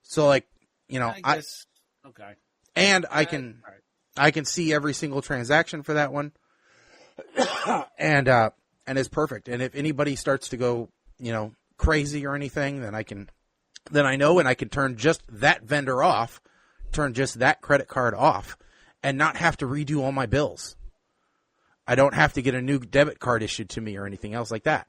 So, like, I guess, okay. And I can see every single transaction for that one. and it's perfect. And if anybody starts to go, crazy or anything, then I know, and I can turn just that vendor off, turn just that credit card off, and not have to redo all my bills. I don't have to get a new debit card issued to me or anything else like that.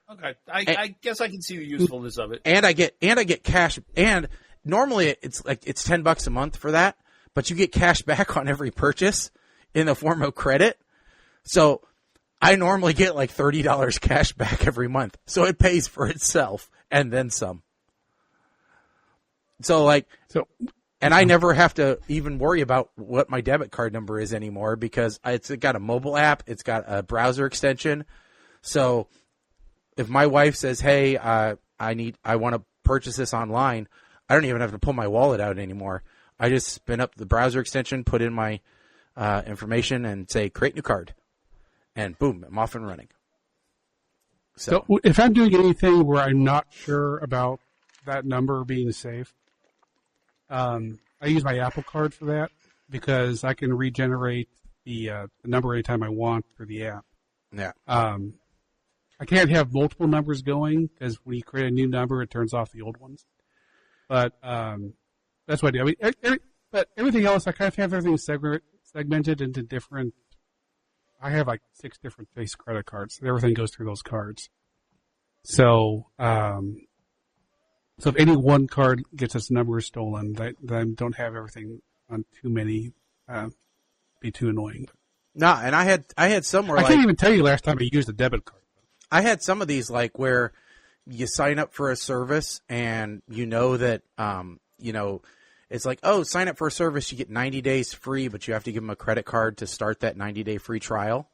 Okay, I guess I can see the usefulness of it. And I get cash. And normally it's $10 a month for that, but you get cash back on every purchase in the form of credit. So I normally get like $30 cash back every month. So it pays for itself and then some. And I never have to even worry about what my debit card number is anymore, because it's got a mobile app. It's got a browser extension. So if my wife says, hey, I want to purchase this online, I don't even have to pull my wallet out anymore. I just spin up the browser extension, put in my information, and say, create new card. And boom, I'm off and running. So if I'm doing anything where I'm not sure about that number being safe, I use my Apple Card for that, because I can regenerate the number anytime I want through the app. Yeah. I can't have multiple numbers going because when you create a new number, it turns off the old ones. But that's what I do. I mean, but everything else, I kind of have everything segmented into different. I have like 6 different face credit cards. Everything goes through those cards. So, so if any one card gets its number stolen, then I don't have everything on too many. Be too annoying. No, and I had somewhere I can't even tell you last time I used a debit card. I had some of these like where you sign up for a service and you know that it's like, oh, sign up for a service, you get 90 days free, but you have to give them a credit card to start that 90-day free trial.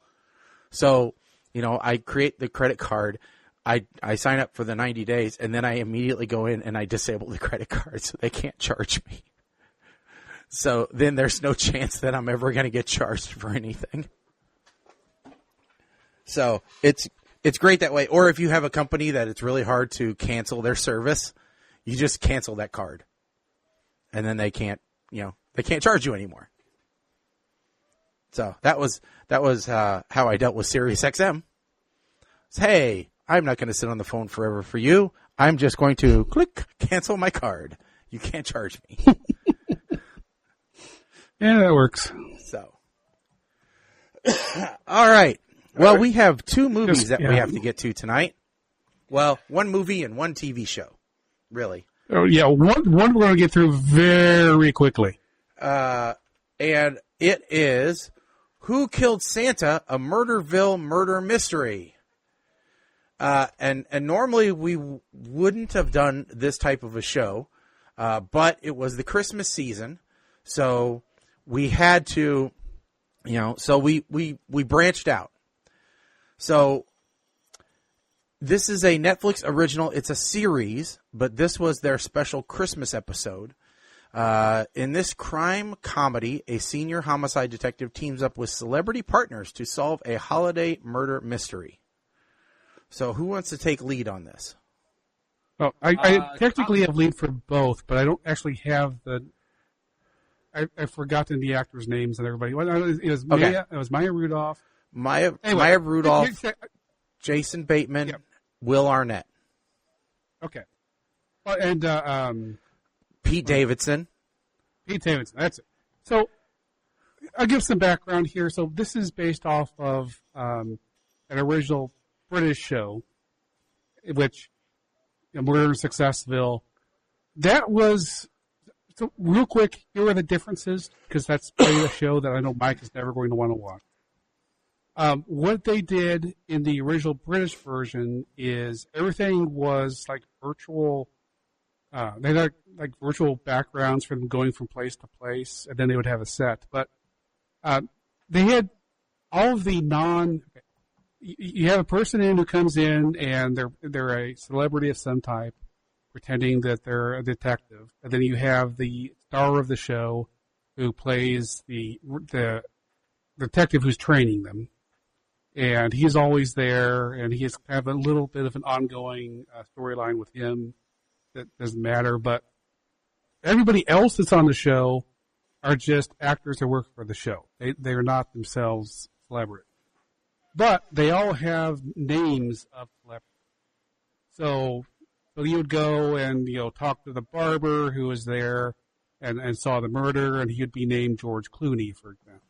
So, I create the credit card, I sign up for the 90 days, and then I immediately go in and I disable the credit card so they can't charge me. So then there's no chance that I'm ever going to get charged for anything. So it's great that way. Or if you have a company that it's really hard to cancel their service, you just cancel that card. And then they can't charge you anymore. So that was how I dealt with SiriusXM. Hey, I'm not going to sit on the phone forever for you. I'm just going to click cancel my card. You can't charge me. Yeah, that works. So, all right. Well, we have 2 movies that we have to get to tonight. Well, 1 movie and 1 TV show, really. Oh yeah, one we're going to get through very quickly. And it is Who Killed Santa? A Murderville Murder Mystery. And normally we wouldn't have done this type of a show, but it was the Christmas season, so we had to, so we branched out. So this is a Netflix original. It's a series, but this was their special Christmas episode. In this crime comedy, a senior homicide detective teams up with celebrity partners to solve a holiday murder mystery. So who wants to take lead on this? Well, I technically have lead for both, but I don't actually have the. I've forgotten the actors' names and everybody. It was Maya. Okay. It was Maya Rudolph. Maya Rudolph, Jason Bateman, Will Arnett. Okay. And Pete Davidson. Pete Davidson, that's it. So I'll give some background here. So this is based off of an original British show, which Murder in Successville. That was, so real quick, here are the differences, because that's probably a show that I know Mike is never going to want to watch. What they did in the original British version is everything was like virtual. They had like virtual backgrounds for them going from place to place, and then they would have a set. But they had all of the you have a person who comes in and they're a celebrity of some type, pretending that they're a detective, and then you have the star of the show who plays the detective who's training them. And he's always there, and he has kind of a little bit of an ongoing storyline with him that doesn't matter. But everybody else that's on the show are just actors that work for the show. They are not themselves celebrities. But they all have names of celebrities. So you would go and talk to the barber who was there and saw the murder, and he would be named George Clooney, for example.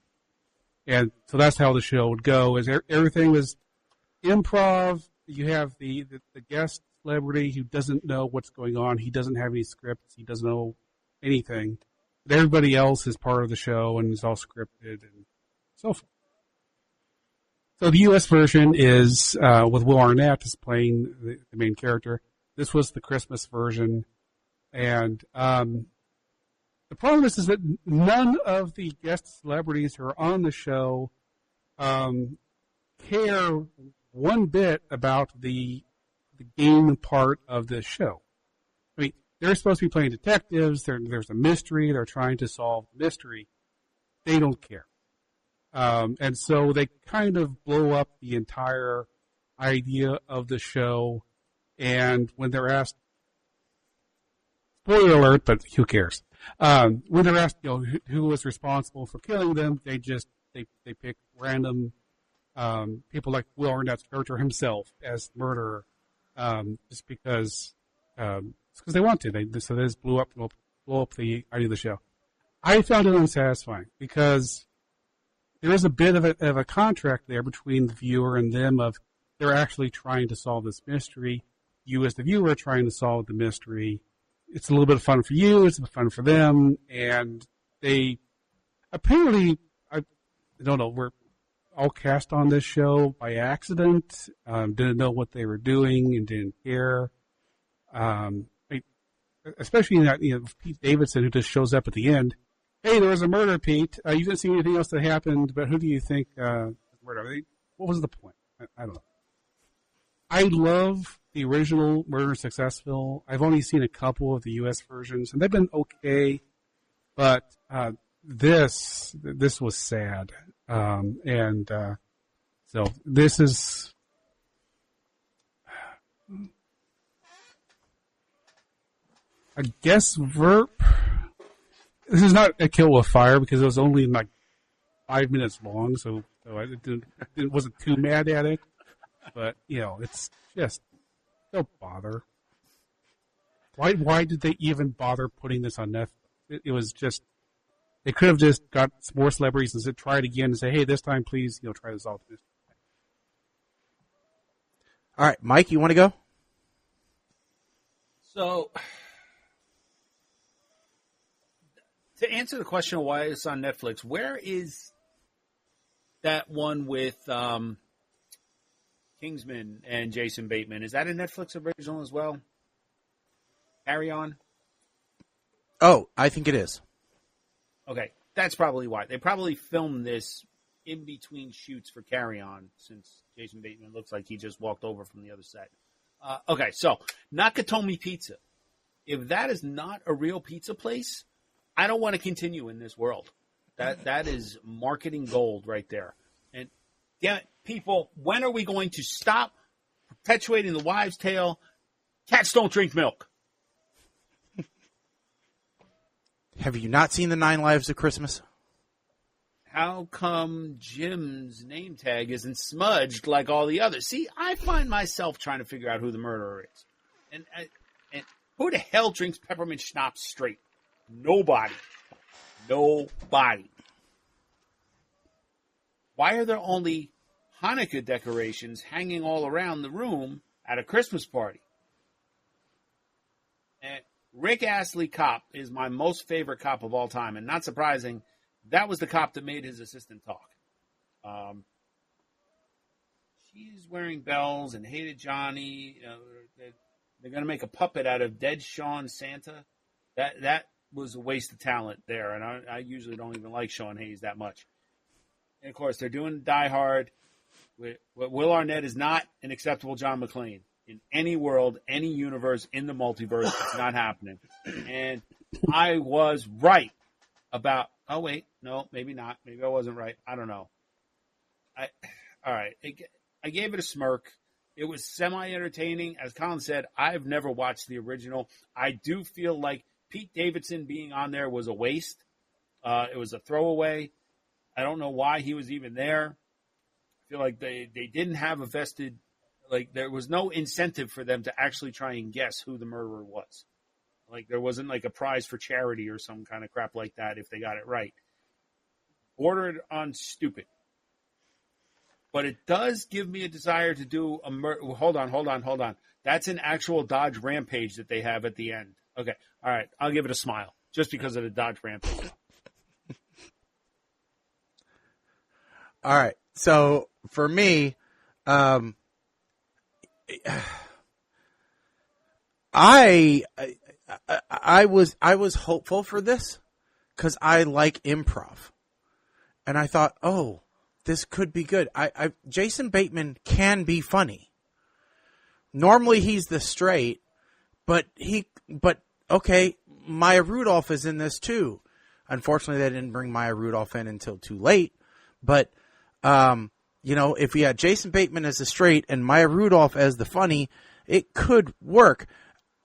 And so that's how the show would go. Is everything was improv. You have the guest celebrity who doesn't know what's going on. He doesn't have any scripts. He doesn't know anything. But everybody else is part of the show and is all scripted and so forth. So the U.S. version is with Will Arnett is playing the main character. This was the Christmas version, and the problem is that none of the guest celebrities who are on the show care one bit about the game part of the show. I mean, they're supposed to be playing detectives. There's a mystery. They're trying to solve the mystery. They don't care. And so they kind of blow up the entire idea of the show. And when they're asked, spoiler alert, but who cares? When they're asked, who was responsible for killing them, they just they pick random people like Will Arnett's character himself as murderer, just because it's because they want to. So they just blow up the idea of the show. I found it unsatisfying because there is a bit of a contract there between the viewer and them of they're actually trying to solve this mystery. You as the viewer are trying to solve the mystery. It's a little bit of fun for you. It's fun for them. And they apparently, I don't know, were all cast on this show by accident, didn't know what they were doing and didn't care. Especially that, Pete Davidson, who just shows up at the end. Hey, there was a murder, Pete. You didn't see anything else that happened, but who do you think murdered? What was the point? I don't know. I love the original Murder Successful. I've only seen a couple of the U.S. versions, and they've been okay. But this was sad, so this is. I guess Verp. This is not a Kill with Fire because it was only like 5 minutes long, so I wasn't too mad at it. But it's just don't bother. Why did they even bother putting this on Netflix? It was just they could have just got some more celebrities and said try it again and say, hey, this time please try this all. All right, Mike, you want to go? So, to answer the question of why it's on Netflix, where is that one with Kingsman and Jason Bateman? Is that a Netflix original as well? Carry On? Oh, I think it is. Okay, that's probably why. They probably filmed this in between shoots for Carry On, since Jason Bateman looks like he just walked over from the other set. Okay, so Nakatomi Pizza. If that is not a real pizza place, I don't want to continue in this world. That is marketing gold right there. And damn it, people, when are we going to stop perpetuating the wives' tale? Cats don't drink milk. Have you not seen the 9 Lives of Christmas? How come Jim's name tag isn't smudged like all the others? See, I find myself trying to figure out who the murderer is. And who the hell drinks peppermint schnapps straight? Nobody. Why are there only Hanukkah decorations hanging all around the room at a Christmas party? And Rick Astley cop is my most favorite cop of all time, and not surprising, that was the cop that made his assistant talk. She's wearing bells and hated Johnny. They're going to make a puppet out of dead Sean Santa. That was a waste of talent there, and I usually don't even like Sean Hayes that much. And, of course, they're doing Die Hard. Will Arnett is not an acceptable John McClane. In any world, any universe, in the multiverse, it's not happening. And I was right about – oh, wait, no, maybe not. Maybe I wasn't right. I don't know. All right. I gave it a smirk. It was semi-entertaining. As Colin said, I've never watched the original. I do feel like Pete Davidson being on there was a waste. It was a throwaway. I don't know why he was even there. I feel like they didn't have a vested – like there was no incentive for them to actually try and guess who the murderer was. Like there wasn't like a prize for charity or some kind of crap like that if they got it right. Bordered on stupid. But it does give me a desire to do a hold on. That's an actual Dodge Rampage that they have at the end. Okay. All right. I'll give it a smile just because of the Dodge Rampage. All right. So for me, I was hopeful for this because I like improv, and I thought, oh, this could be good. Jason Bateman can be funny. Normally he's the straight, but okay, Maya Rudolph is in this too. Unfortunately, they didn't bring Maya Rudolph in until too late. But if you had Jason Bateman as the straight and Maya Rudolph as the funny, it could work.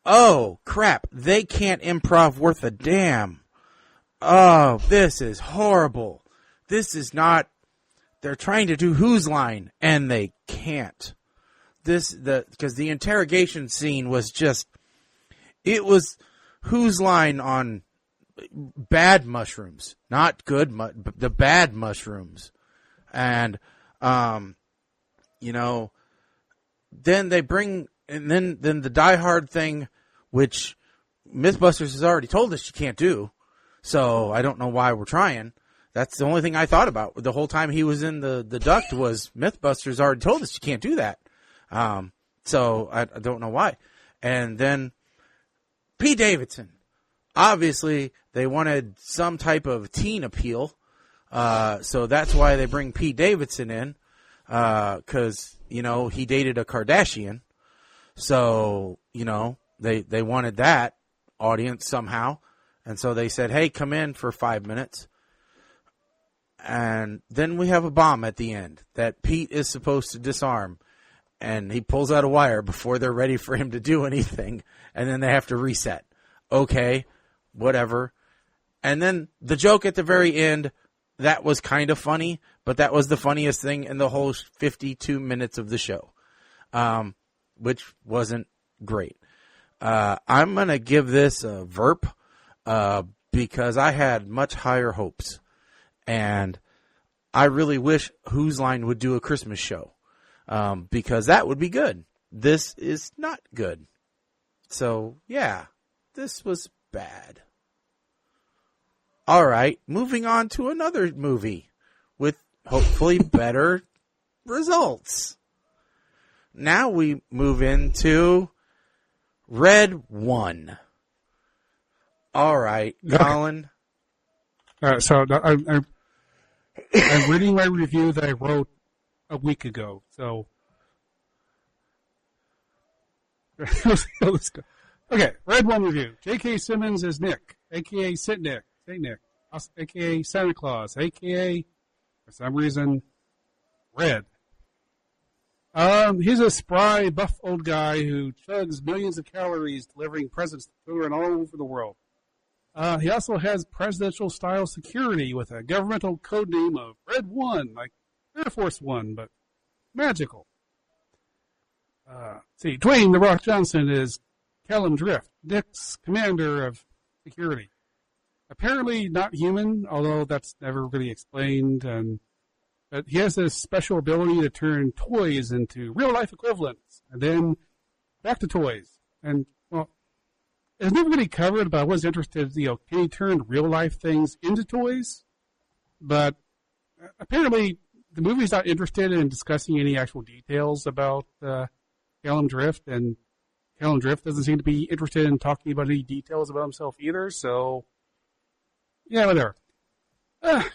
Oh, crap. They can't improv worth a damn. Oh, this is horrible. This is not they're trying to do Whose Line, and they can't. Because the interrogation scene was just, it was Whose Line on bad mushrooms, not good, the bad mushrooms. And, then they bring, and then the Die Hard thing, which Mythbusters has already told us you can't do. So I don't know why we're trying. That's the only thing I thought about the whole time he was in the duct was Mythbusters already told us you can't do that. So I don't know why. And then Pete Davidson. Obviously, they wanted some type of teen appeal. So that's why they bring Pete Davidson in. Because, he dated a Kardashian. So, they wanted that audience somehow. And so they said, hey, come in for 5 minutes. And then we have a bomb at the end that Pete is supposed to disarm. And he pulls out a wire before they're ready for him to do anything. And then they have to reset. Okay, whatever. And then the joke at the very end, that was kind of funny. But that was the funniest thing in the whole 52 minutes of the show. Which wasn't great. I'm going to give this a verp. Because I had much higher hopes. And I really wish Whose Line would do a Christmas show. Because that would be good. This is not good. So, yeah, this was bad. All right, moving on to another movie with hopefully better results. Now we move into Red 1. All right, Colin. So I'm reading my review that I wrote a week ago. So, let's go. Okay, Red 1 review. J.K. Simmons is Nick, a.k.a. Saint Nick, a.k.a. Santa Claus, a.k.a. for some reason, Red. He's a spry, buff old guy who chugs millions of calories delivering presents to children all over the world. He also has presidential-style security with a governmental code name of Red 1, like Air Force One, but magical. Dwayne "The Rock" Johnson is Callum Drift, Nick's commander of security. Apparently not human, although that's never really explained. But he has this special ability to turn toys into real-life equivalents, and then back to toys. And, well, it's never really covered, but I was interested, can he turn real-life things into toys? But apparently the movie's not interested in discussing any actual details about Callum Drift, and Callum Drift doesn't seem to be interested in talking about any details about himself either, so, yeah, whatever.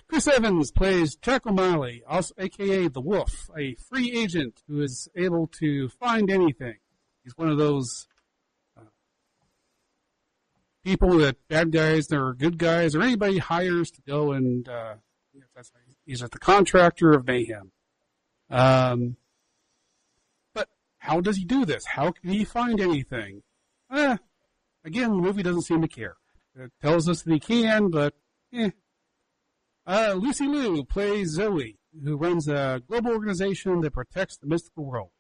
Chris Evans plays Jack O'Malley, also a.k.a. The Wolf, a free agent who is able to find anything. He's one of those people that bad guys or good guys or anybody hires to go and he's at the contractor of mayhem. But how does he do this? How can he find anything? Again, the movie doesn't seem to care. It tells us that he can, but Lucy Liu plays Zoe, who runs a global organization that protects the mystical world.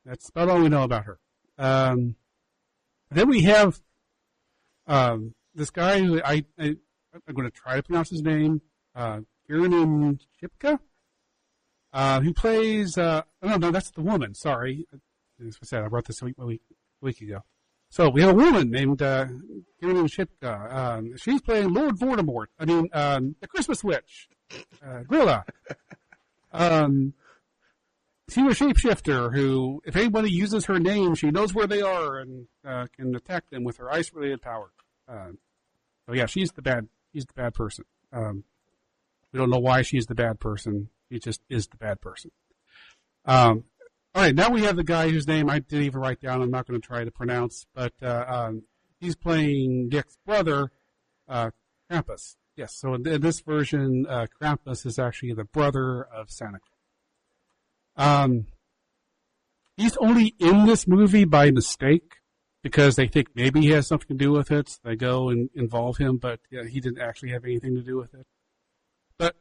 That's about all we know about her. Then we have this guy who I'm going to try to pronounce his name, Kiernan Shipka, who plays, no, that's the woman, sorry. As I said, I wrote this a week ago. So we have a woman named Kiernan Shipka. She's playing Lord Voldemort. The Christmas Witch, Grilla. She's a shapeshifter who, if anybody uses her name, she knows where they are and can attack them with her ice-related power. So yeah, she's the bad person. We don't know why she's the bad person. She just is the bad person. All right, now we have the guy whose name I didn't even write down. I'm not going to try to pronounce, but he's playing Dick's brother, Krampus. Yes, so in this version, Krampus is actually the brother of Santa Claus. He's only in this movie by mistake because they think maybe he has something to do with it. So they go and involve him, but he didn't actually have anything to do with it. But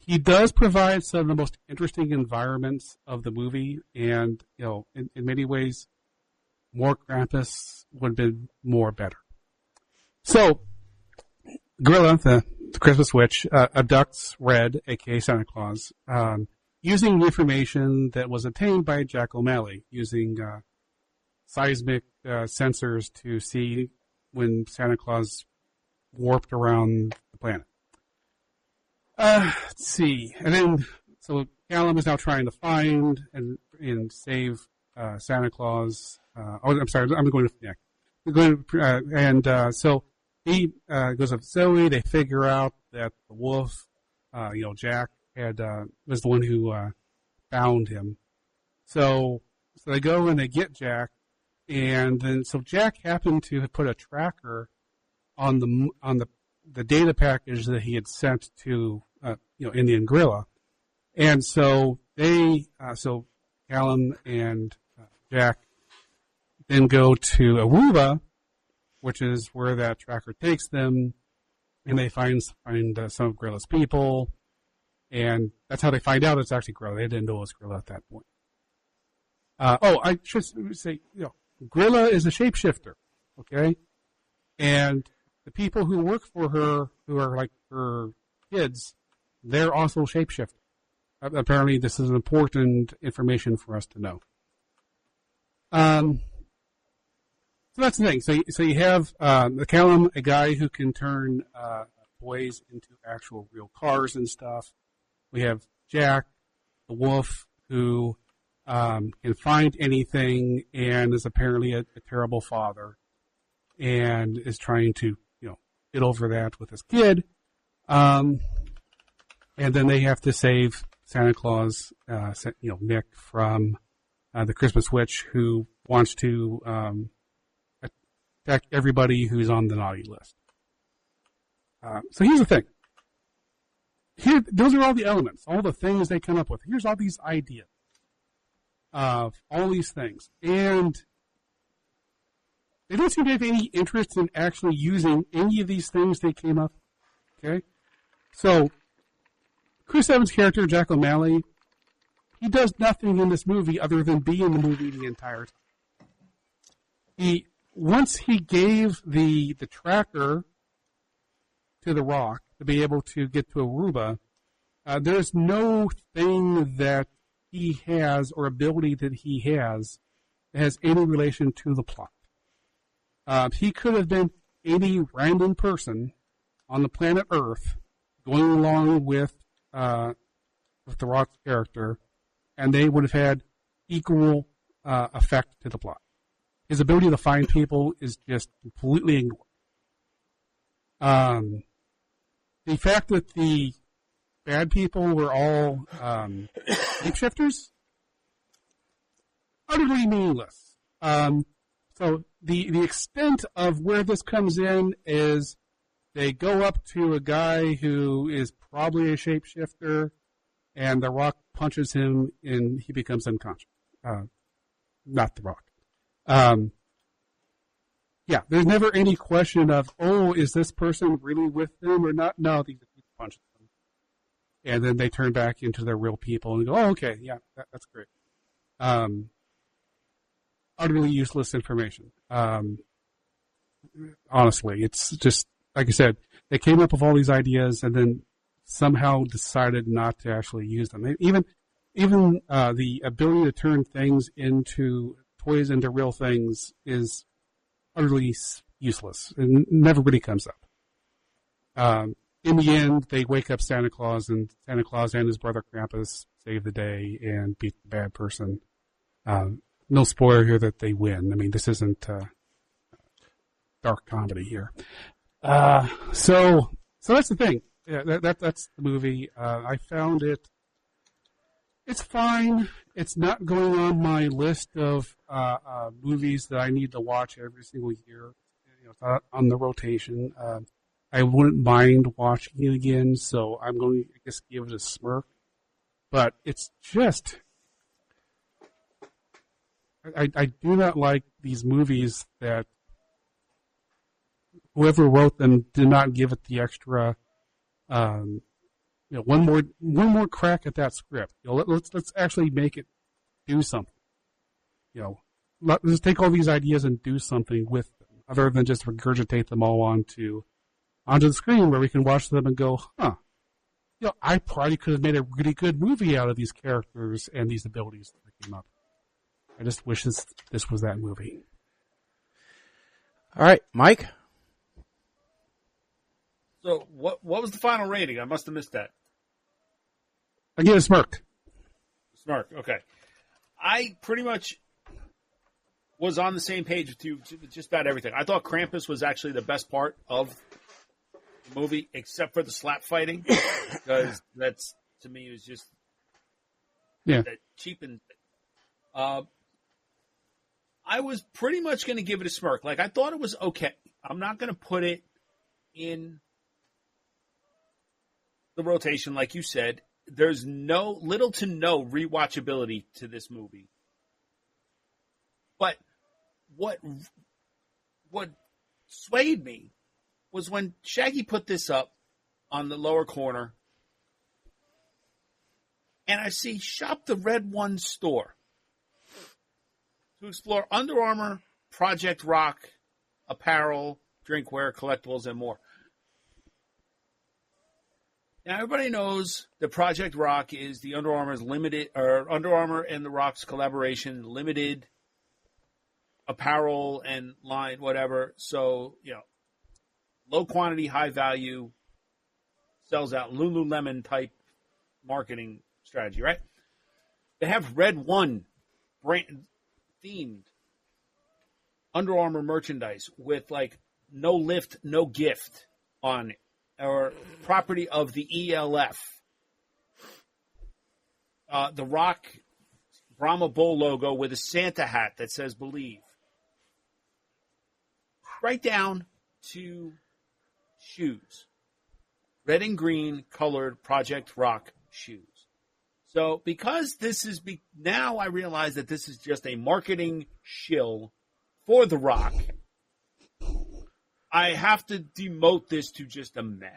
he does provide some of the most interesting environments of the movie, and in many ways, more Krampus would have been more better. So, Gorilla, the Christmas witch, abducts Red, aka Santa Claus, using information that was obtained by Jack O'Malley, using seismic sensors to see when Santa Claus warped around the planet. Let's see. And then, so Callum is now trying to find and save Santa Claus. I'm sorry, I'm going to, yeah. So he goes up to Zoe. They figure out that the wolf, Jack was the one who found him. So they go and they get Jack, and then so Jack happened to have put a tracker on the data package that he had sent to Indian Gorilla, and so so Callum and Jack then go to Aruba, which is where that tracker takes them, and they find some of Gorilla's people, and that's how they find out it's actually Gorilla. They didn't know it was Gorilla at that point. I should say, Gorilla is a shapeshifter, okay? And the people who work for her, who are like her kids, they're also shapeshifters. Apparently, this is important information for us to know. So that's the thing. So you have Callum, a guy who can turn toys into actual real cars and stuff. We have Jack, the wolf, who can find anything and is apparently a terrible father, and is trying to get over that with his kid. And then they have to save Santa Claus, Nick, from the Christmas witch, who wants to attack everybody who's on the naughty list. So here's the thing. Those are all the elements, all the things they come up with. Here's all these ideas of all these things. And they don't seem to have any interest in actually using any of these things they came up with. Okay? So, Chris Evans' character, Jack O'Malley, he does nothing in this movie other than be in the movie the entire time. Once he gave the tracker to the Rock to be able to get to Aruba, there's no thing that he has or ability that he has that has any relation to the plot. He could have been any random person on the planet Earth going along with the Rock's character, and they would have had equal effect to the plot. His ability to find people is just completely ignored. The fact that the bad people were all shapeshifters, utterly meaningless. So the extent of where this comes in is they go up to a guy who is probably a shapeshifter, and the Rock punches him, and he becomes unconscious. Not the Rock. There's never any question of, is this person really with them or not? No, he punches them. And then they turn back into their real people and go, okay, yeah, that's great. Utterly useless information. Honestly, it's just, like I said, they came up with all these ideas and then somehow decided not to actually use them. Even the ability to turn things into toys into real things is utterly useless. It never really comes up. In the end, they wake up Santa Claus, and Santa Claus and his brother Krampus save the day and beat the bad person. No spoiler here that they win. I mean, this isn't dark comedy here. So that's the thing. Yeah, that's the movie. I found it's fine. It's not going on my list of movies that I need to watch every single year. It's not on the rotation. I wouldn't mind watching it again, so I'm going to, I guess, give it a smirk. But it's just, I do not like these movies that whoever wrote them did not give it the extra one more crack at that script. Let's actually make it do something. Let's take all these ideas and do something with them, other than just regurgitate them all onto the screen where we can watch them and go, huh. I probably could have made a really good movie out of these characters and these abilities that came up. I just wish this was that movie. All right, Mike? So what was the final rating? I must have missed that. I gave it a smirk. Smirk, okay. I pretty much was on the same page with you just about everything. I thought Krampus was actually the best part of the movie, except for the slap fighting, because that's, to me, was just cheap. And I was pretty much going to give it a smirk. Like, I thought it was okay. I'm not going to put it in the rotation, like you said. There's little to no rewatchability to this movie. But what swayed me was when Shaggy put this up on the lower corner, and I see Shop the Red One store to explore Under Armour, Project Rock, apparel, drinkware, collectibles, and more. Now, everybody knows that Project Rock is the Under Armour's Under Armour and the Rock's collaboration, limited apparel and line, whatever. So, low quantity, high value, sells out, Lululemon type marketing strategy, right? They have Red One brand themed Under Armour merchandise with like no lift, no gift on it, or property of the ELF. The Rock Brahma Bull logo with a Santa hat that says Believe. Right down to shoes. Red and green colored Project Rock shoes. So because this is, now I realize that this is just a marketing shill for The Rock, I have to demote this to just a meh.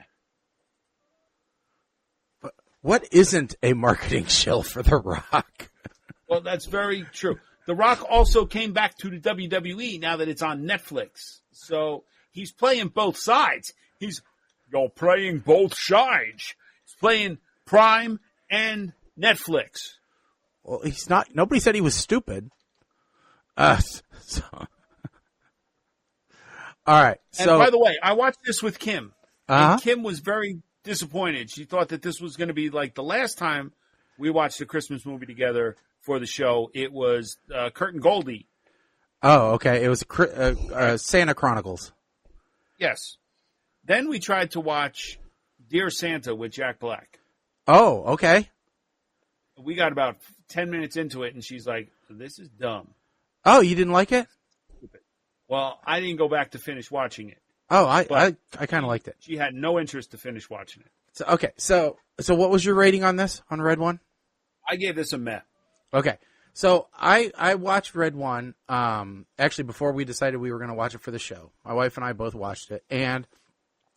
But what isn't a marketing shill for The Rock? Well, that's very true. The Rock also came back to the WWE now that it's on Netflix. So he's playing both sides. You're playing both sides. He's playing Prime and Netflix. Well, he's not. Nobody said he was stupid. All right. So, and by the way, I watched this with Kim. Uh-huh. And Kim was very disappointed. She thought that this was going to be like the last time we watched a Christmas movie together for the show. It was Kurt and Goldie. Oh, okay. It was Santa Chronicles. Yes. Then we tried to watch Dear Santa with Jack Black. Oh, okay. We got about 10 minutes into it, and she's like, this is dumb. Oh, you didn't like it? Well, I didn't go back to finish watching it. Oh, I kind of liked it. She had no interest to finish watching it. So okay, so what was your rating on this, on Red One? I gave this a meh. Okay, so I watched Red One actually before we decided we were going to watch it for the show. My wife and I both watched it, and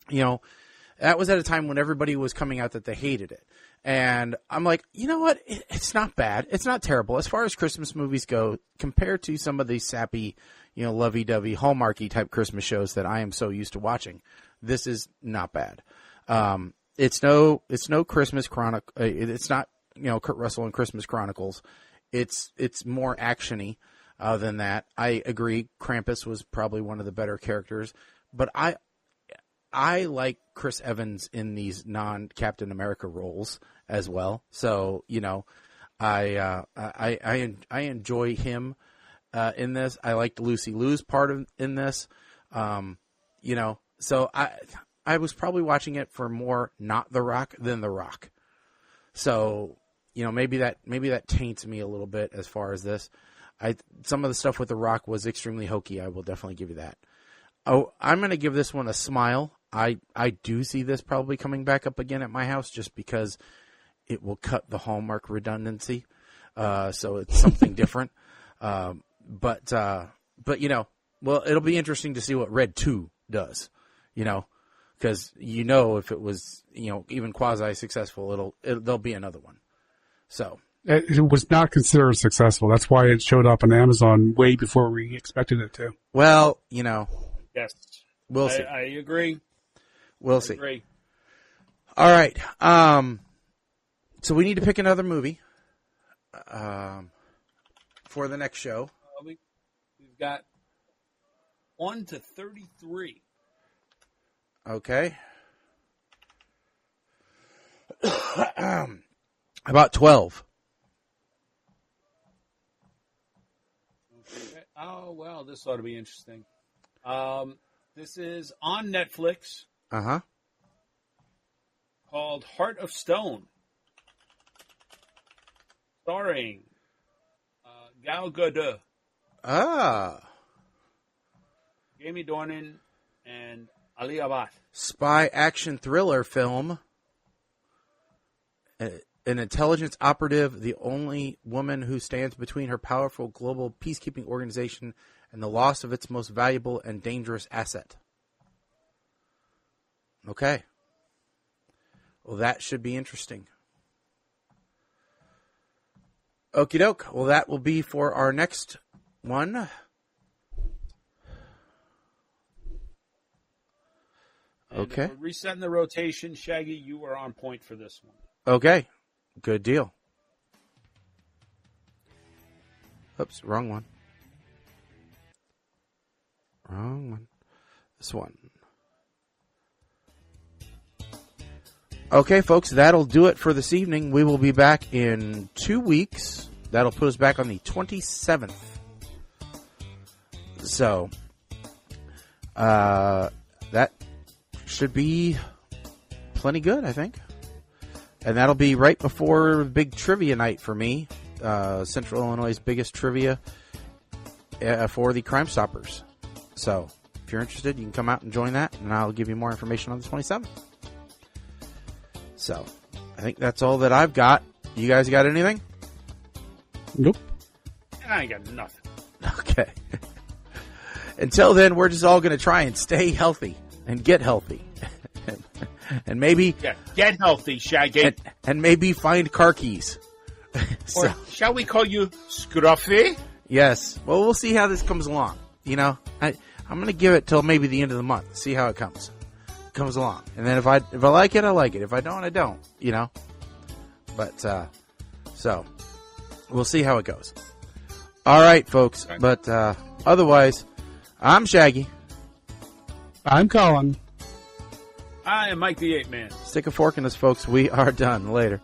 that was at a time when everybody was coming out that they hated it. And I'm like, you know what? It's not bad. It's not terrible. As far as Christmas movies go, compared to some of these sappy, lovey-dovey, Hallmarky type Christmas shows that I am so used to watching, this is not bad. It's no Christmas Chronicle. It's not, Kurt Russell and Christmas Chronicles. It's more actiony than that. I agree. Krampus was probably one of the better characters, but I like Chris Evans in these non-Captain America roles as well. So, I enjoy him in this. I liked Lucy Liu's part in this. So I was probably watching it for more not The Rock than The Rock. So, maybe that taints me a little bit as far as this. Some of the stuff with The Rock was extremely hokey. I will definitely give you that. Oh, I'm going to give this one a smile. I do see this probably coming back up again at my house just because it will cut the Hallmark redundancy. So it's something different. But it'll be interesting to see what Red 2 does, because if it was even quasi successful, there'll be another one. So it was not considered successful. That's why it showed up on Amazon way before we expected it to. Well, Yes, we'll see. I agree. We'll see. Agree. All right. So we need to pick another movie for the next show. We've got 1 to 33. Okay. About 12. Okay. Oh, well, this ought to be interesting. This is on Netflix. Uh-huh. Called Heart of Stone. Starring Gal Gadot, Jamie Dornan, and Ali Abad. Spy action thriller film. An intelligence operative, the only woman who stands between her powerful global peacekeeping organization and the loss of its most valuable and dangerous asset. Okay. Well, that should be interesting. Okie doke. Well, that will be for our next one. Okay. And we're resetting the rotation. Shaggy, you are on point for this one. Okay. Good deal. Oops, wrong one. Wrong one. This one. Okay, folks, that'll do it for this evening. We will be back in 2 weeks. That'll put us back on the 27th. So, that should be plenty good, I think. And that'll be right before big trivia night for me. Central Illinois' biggest trivia for the Crime Stoppers. So, if you're interested, you can come out and join that, and I'll give you more information on the 27th. So, I think that's all that I've got. You guys got anything? Nope. I ain't got nothing. Okay. Until then, we're just all going to try and stay healthy and get healthy. And maybe... Yeah, get healthy, Shaggy. And maybe find car keys. Or shall we call you Scruffy? Yes. Well, we'll see how this comes along. I'm going to give it till maybe the end of the month. See how it comes along. And then if I like it, I like it. If I don't, I don't. But so we'll see how it goes. All right, folks. Okay. But otherwise, I'm Shaggy. I'm Colin. I am Mike the Ape Man. Stick a fork in us, folks. We are done. Later.